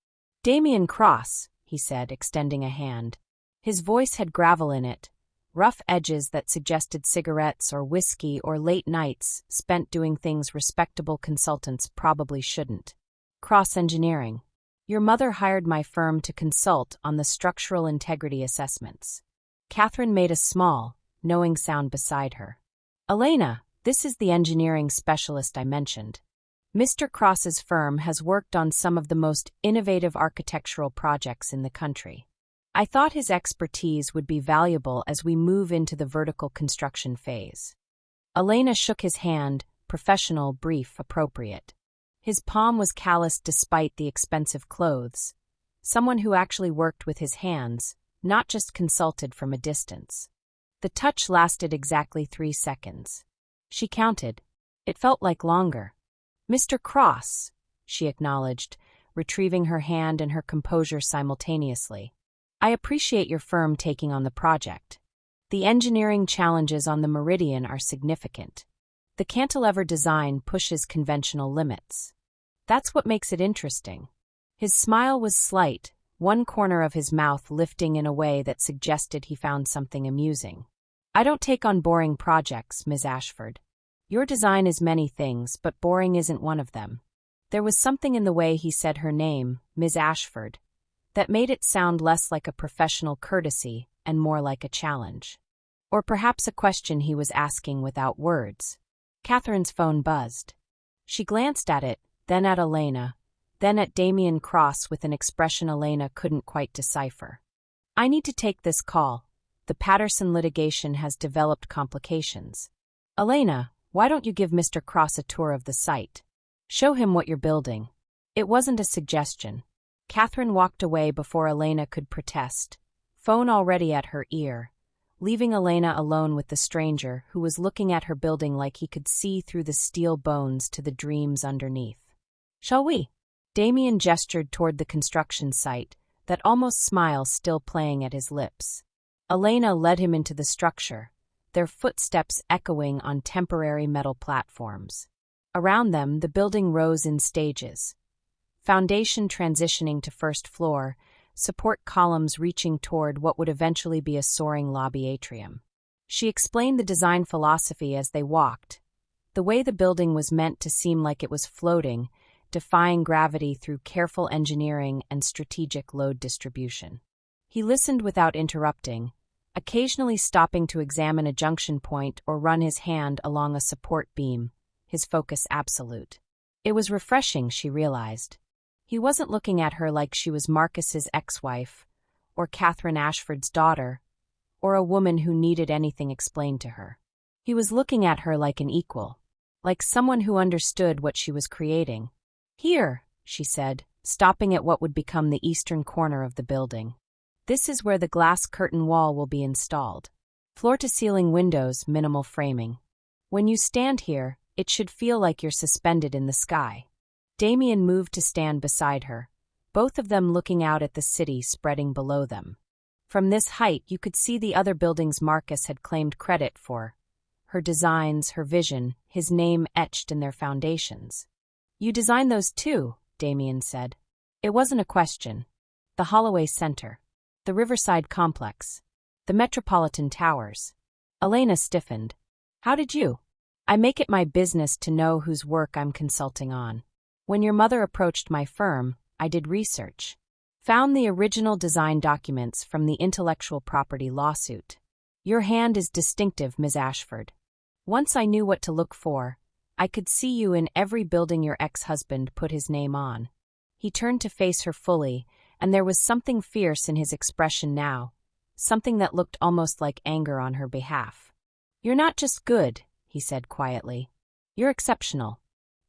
"Damien Cross," he said, extending a hand. His voice had gravel in it, rough edges that suggested cigarettes or whiskey or late nights spent doing things respectable consultants probably shouldn't. "Cross Engineering. Your mother hired my firm to consult on the structural integrity assessments." Catherine made a small, knowing sound beside her. "Elena, this is the engineering specialist I mentioned. Mr. Cross's firm has worked on some of the most innovative architectural projects in the country. I thought his expertise would be valuable as we move into the vertical construction phase." Elena shook his hand, professional, brief, appropriate. His palm was calloused despite the expensive clothes. Someone who actually worked with his hands, not just consulted from a distance. The touch lasted exactly 3 seconds. She counted. It felt like longer. "Mr. Cross," she acknowledged, retrieving her hand and her composure simultaneously. "I appreciate your firm taking on the project. The engineering challenges on the Meridian are significant. The cantilever design pushes conventional limits. That's what makes it interesting." His smile was slight, one corner of his mouth lifting in a way that suggested he found something amusing. "I don't take on boring projects, Ms. Ashford. Your design is many things, but boring isn't one of them." There was something in the way he said her name, Ms. Ashford, that made it sound less like a professional courtesy and more like a challenge. Or perhaps a question he was asking without words. Catherine's phone buzzed. She glanced at it, then at Elena, then at Damien Cross with an expression Elena couldn't quite decipher. "I need to take this call. The Patterson litigation has developed complications. Elena, why don't you give Mr. Cross a tour of the site? Show him what you're building." It wasn't a suggestion. Catherine walked away before Elena could protest, phone already at her ear, leaving Elena alone with the stranger who was looking at her building like he could see through the steel bones to the dreams underneath. "Shall we?" Damien gestured toward the construction site, that almost smile still playing at his lips. Elena led him into the structure, their footsteps echoing on temporary metal platforms. Around them, the building rose in stages. foundation transitioning to first floor, support columns reaching toward what would eventually be a soaring lobby atrium. She explained the design philosophy as they walked, the way the building was meant to seem like it was floating, defying gravity through careful engineering and strategic load distribution. He listened without interrupting, occasionally stopping to examine a junction point or run his hand along a support beam, his focus absolute. It was refreshing, she realized. He wasn't looking at her like she was Marcus's ex-wife, or Catherine Ashford's daughter, or a woman who needed anything explained to her. He was looking at her like an equal, like someone who understood what she was creating. "Here," she said, stopping at what would become the eastern corner of the building. "This is where the glass curtain wall will be installed. Floor-to-ceiling windows, minimal framing. When you stand here, it should feel like you're suspended in the sky." Damien moved to stand beside her, both of them looking out at the city spreading below them. From this height you could see the other buildings Marcus had claimed credit for. Her designs, her vision, his name etched in their foundations. "You designed those too," Damien said. It wasn't a question. The Holloway Center. The Riverside Complex. The Metropolitan Towers. Elena stiffened. "How did you?" "I make it my business to know whose work I'm consulting on. When your mother approached my firm, I did research. Found the original design documents from the intellectual property lawsuit. Your hand is distinctive, Ms. Ashford. Once I knew what to look for, I could see you in every building your ex-husband put his name on." He turned to face her fully, and there was something fierce in his expression now, something that looked almost like anger on her behalf. "You're not just good," he said quietly. "You're exceptional.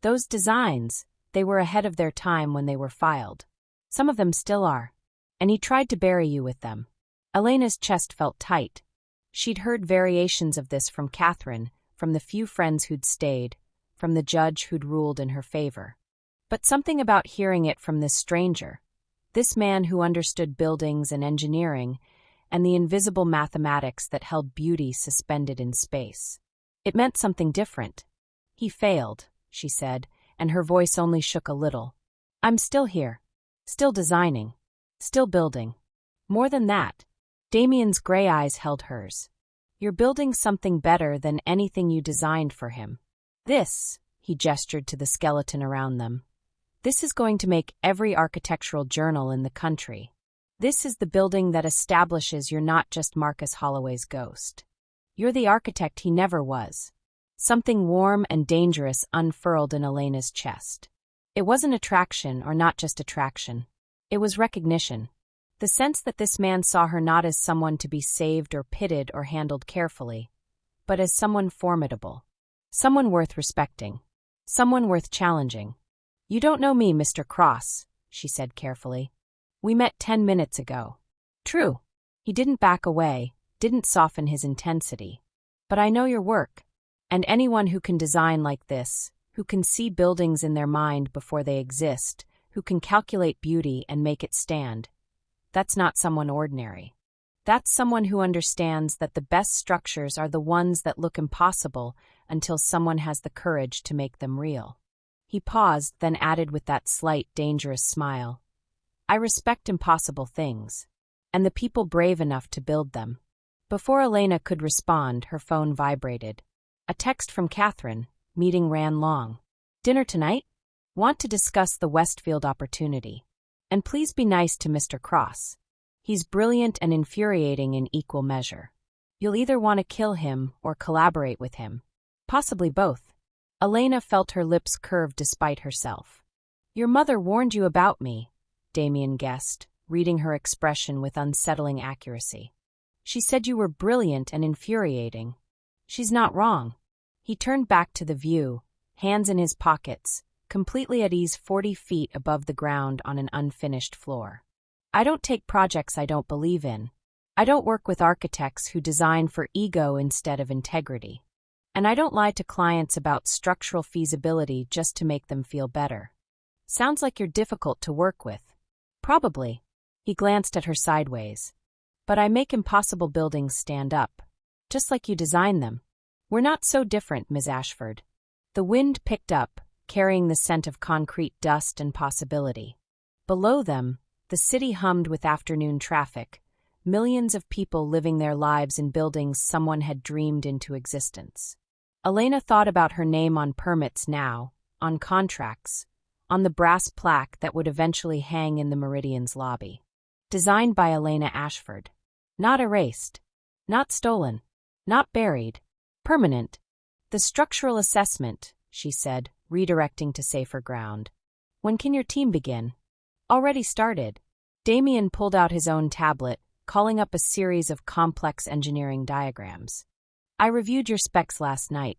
Those designs, they were ahead of their time when they were filed. Some of them still are. And he tried to bury you with them." Elena's chest felt tight. She'd heard variations of this from Catherine, from the few friends who'd stayed, from the judge who'd ruled in her favor. But something about hearing it from this stranger, this man who understood buildings and engineering, and the invisible mathematics that held beauty suspended in space. It meant something different. "He failed," she said, and her voice only shook a little. "I'm still here. Still designing. Still building. More than that." Damien's gray eyes held hers. "You're building something better than anything you designed for him. This," he gestured to the skeleton around them, "this is going to make every architectural journal in the country. This is the building that establishes you're not just Marcus Holloway's ghost. You're the architect he never was." Something warm and dangerous unfurled in Elena's chest. It wasn't attraction, or not just attraction. It was recognition. The sense that this man saw her not as someone to be saved or pitted or handled carefully, but as someone formidable. Someone worth respecting. Someone worth challenging. "You don't know me, Mr. Cross," she said carefully. "We met 10 minutes ago." "True." He didn't back away, didn't soften his intensity. "But I know your work. And anyone who can design like this, who can see buildings in their mind before they exist, who can calculate beauty and make it stand, that's not someone ordinary. That's someone who understands that the best structures are the ones that look impossible until someone has the courage to make them real." He paused, then added with that slight, dangerous smile, "I respect impossible things, and the people brave enough to build them." Before Elena could respond, her phone vibrated. A text from Catherine. Meeting ran long. "Dinner tonight? Want to discuss the Westfield opportunity. And please be nice to Mr. Cross. He's brilliant and infuriating in equal measure. You'll either want to kill him or collaborate with him. Possibly both." Elena felt her lips curve despite herself. "Your mother warned you about me," Damien guessed, reading her expression with unsettling accuracy. "She said you were brilliant and infuriating. She's not wrong." He turned back to the view, hands in his pockets, completely at ease 40 feet above the ground on an unfinished floor. "I don't take projects I don't believe in. I don't work with architects who design for ego instead of integrity. And I don't lie to clients about structural feasibility just to make them feel better. Sounds like you're difficult to work with." "Probably." He glanced at her sideways. "But I make impossible buildings stand up. Just like you design them. We're not so different, Ms. Ashford." The wind picked up, carrying the scent of concrete dust and possibility. Below them, the city hummed with afternoon traffic, millions of people living their lives in buildings someone had dreamed into existence. Elena thought about her name on permits now, on contracts, on the brass plaque that would eventually hang in the Meridian's lobby. Designed by Elena Ashford. Not erased. Not stolen. Not buried. Permanent. The structural assessment, she said, redirecting to safer ground. When can your team begin? Already started. Damien pulled out his own tablet, calling up a series of complex engineering diagrams. I reviewed your specs last night.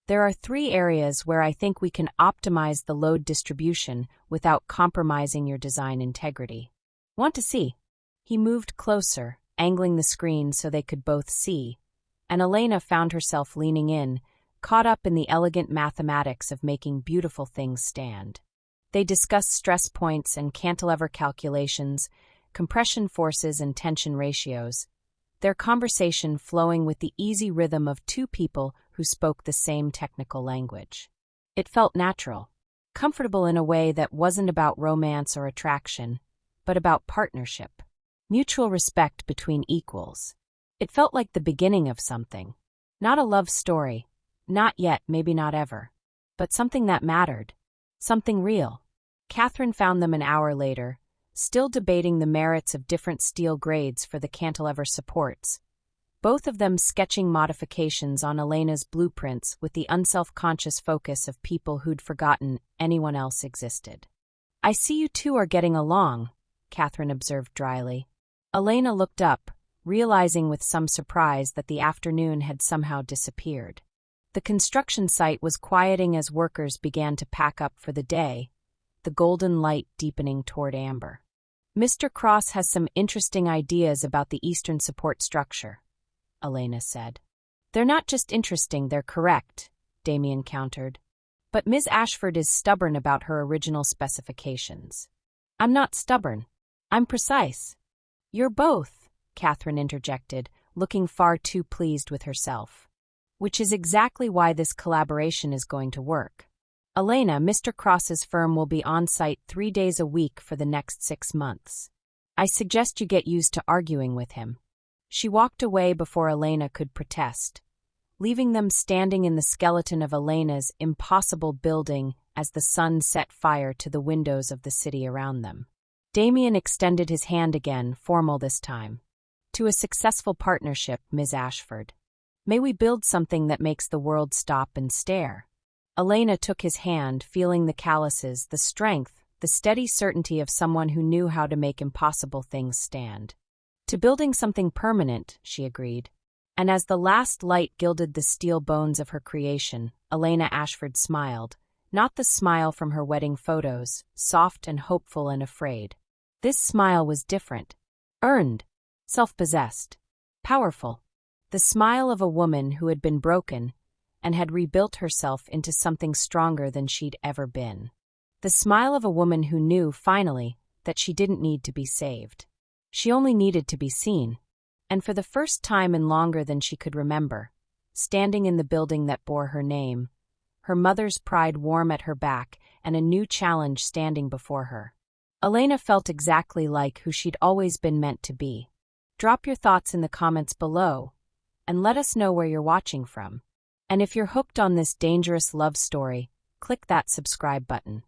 There are 3 areas where I think we can optimize the load distribution without compromising your design integrity. Want to see? He moved closer, angling the screen so they could both see, and Elena found herself leaning in, caught up in the elegant mathematics of making beautiful things stand. They discussed stress points and cantilever calculations, compression forces and tension ratios, their conversation flowing with the easy rhythm of 2 people who spoke the same technical language. It felt natural, comfortable in a way that wasn't about romance or attraction, but about partnership, mutual respect between equals. It felt like the beginning of something. Not a love story, not yet, maybe not ever, but something that mattered, something real. Catherine found them an hour later, still debating the merits of different steel grades for the cantilever supports, both of them sketching modifications on Elena's blueprints with the unself-conscious focus of people who'd forgotten anyone else existed. I see you two are getting along, Catherine observed dryly. Elena looked up, realizing with some surprise that the afternoon had somehow disappeared. The construction site was quieting as workers began to pack up for the day, the golden light deepening toward amber. Mr. Cross has some interesting ideas about the eastern support structure, Elena said. They're not just interesting, they're correct, Damien countered. But Ms. Ashford is stubborn about her original specifications. I'm not stubborn. I'm precise. You're both, Catherine interjected, looking far too pleased with herself. Which is exactly why this collaboration is going to work. Elena, Mr. Cross's firm will be on site 3 days a week for the next 6 months. I suggest you get used to arguing with him. She walked away before Elena could protest, leaving them standing in the skeleton of Elena's impossible building as the sun set fire to the windows of the city around them. Damien extended his hand again, formal this time. To a successful partnership, Ms. Ashford. May we build something that makes the world stop and stare. Elena took his hand, feeling the calluses, the strength, the steady certainty of someone who knew how to make impossible things stand. To building something permanent, she agreed. And as the last light gilded the steel bones of her creation, Elena Ashford smiled, not the smile from her wedding photos, soft and hopeful and afraid. This smile was different, earned, self-possessed, powerful. The smile of a woman who had been broken and had rebuilt herself into something stronger than she'd ever been. The smile of a woman who knew, finally, that she didn't need to be saved. She only needed to be seen. And for the first time in longer than she could remember, standing in the building that bore her name, her mother's pride warm at her back and a new challenge standing before her. Elena felt exactly like who she'd always been meant to be. Drop your thoughts in the comments below, and let us know where you're watching from. And if you're hooked on this dangerous love story, click that subscribe button.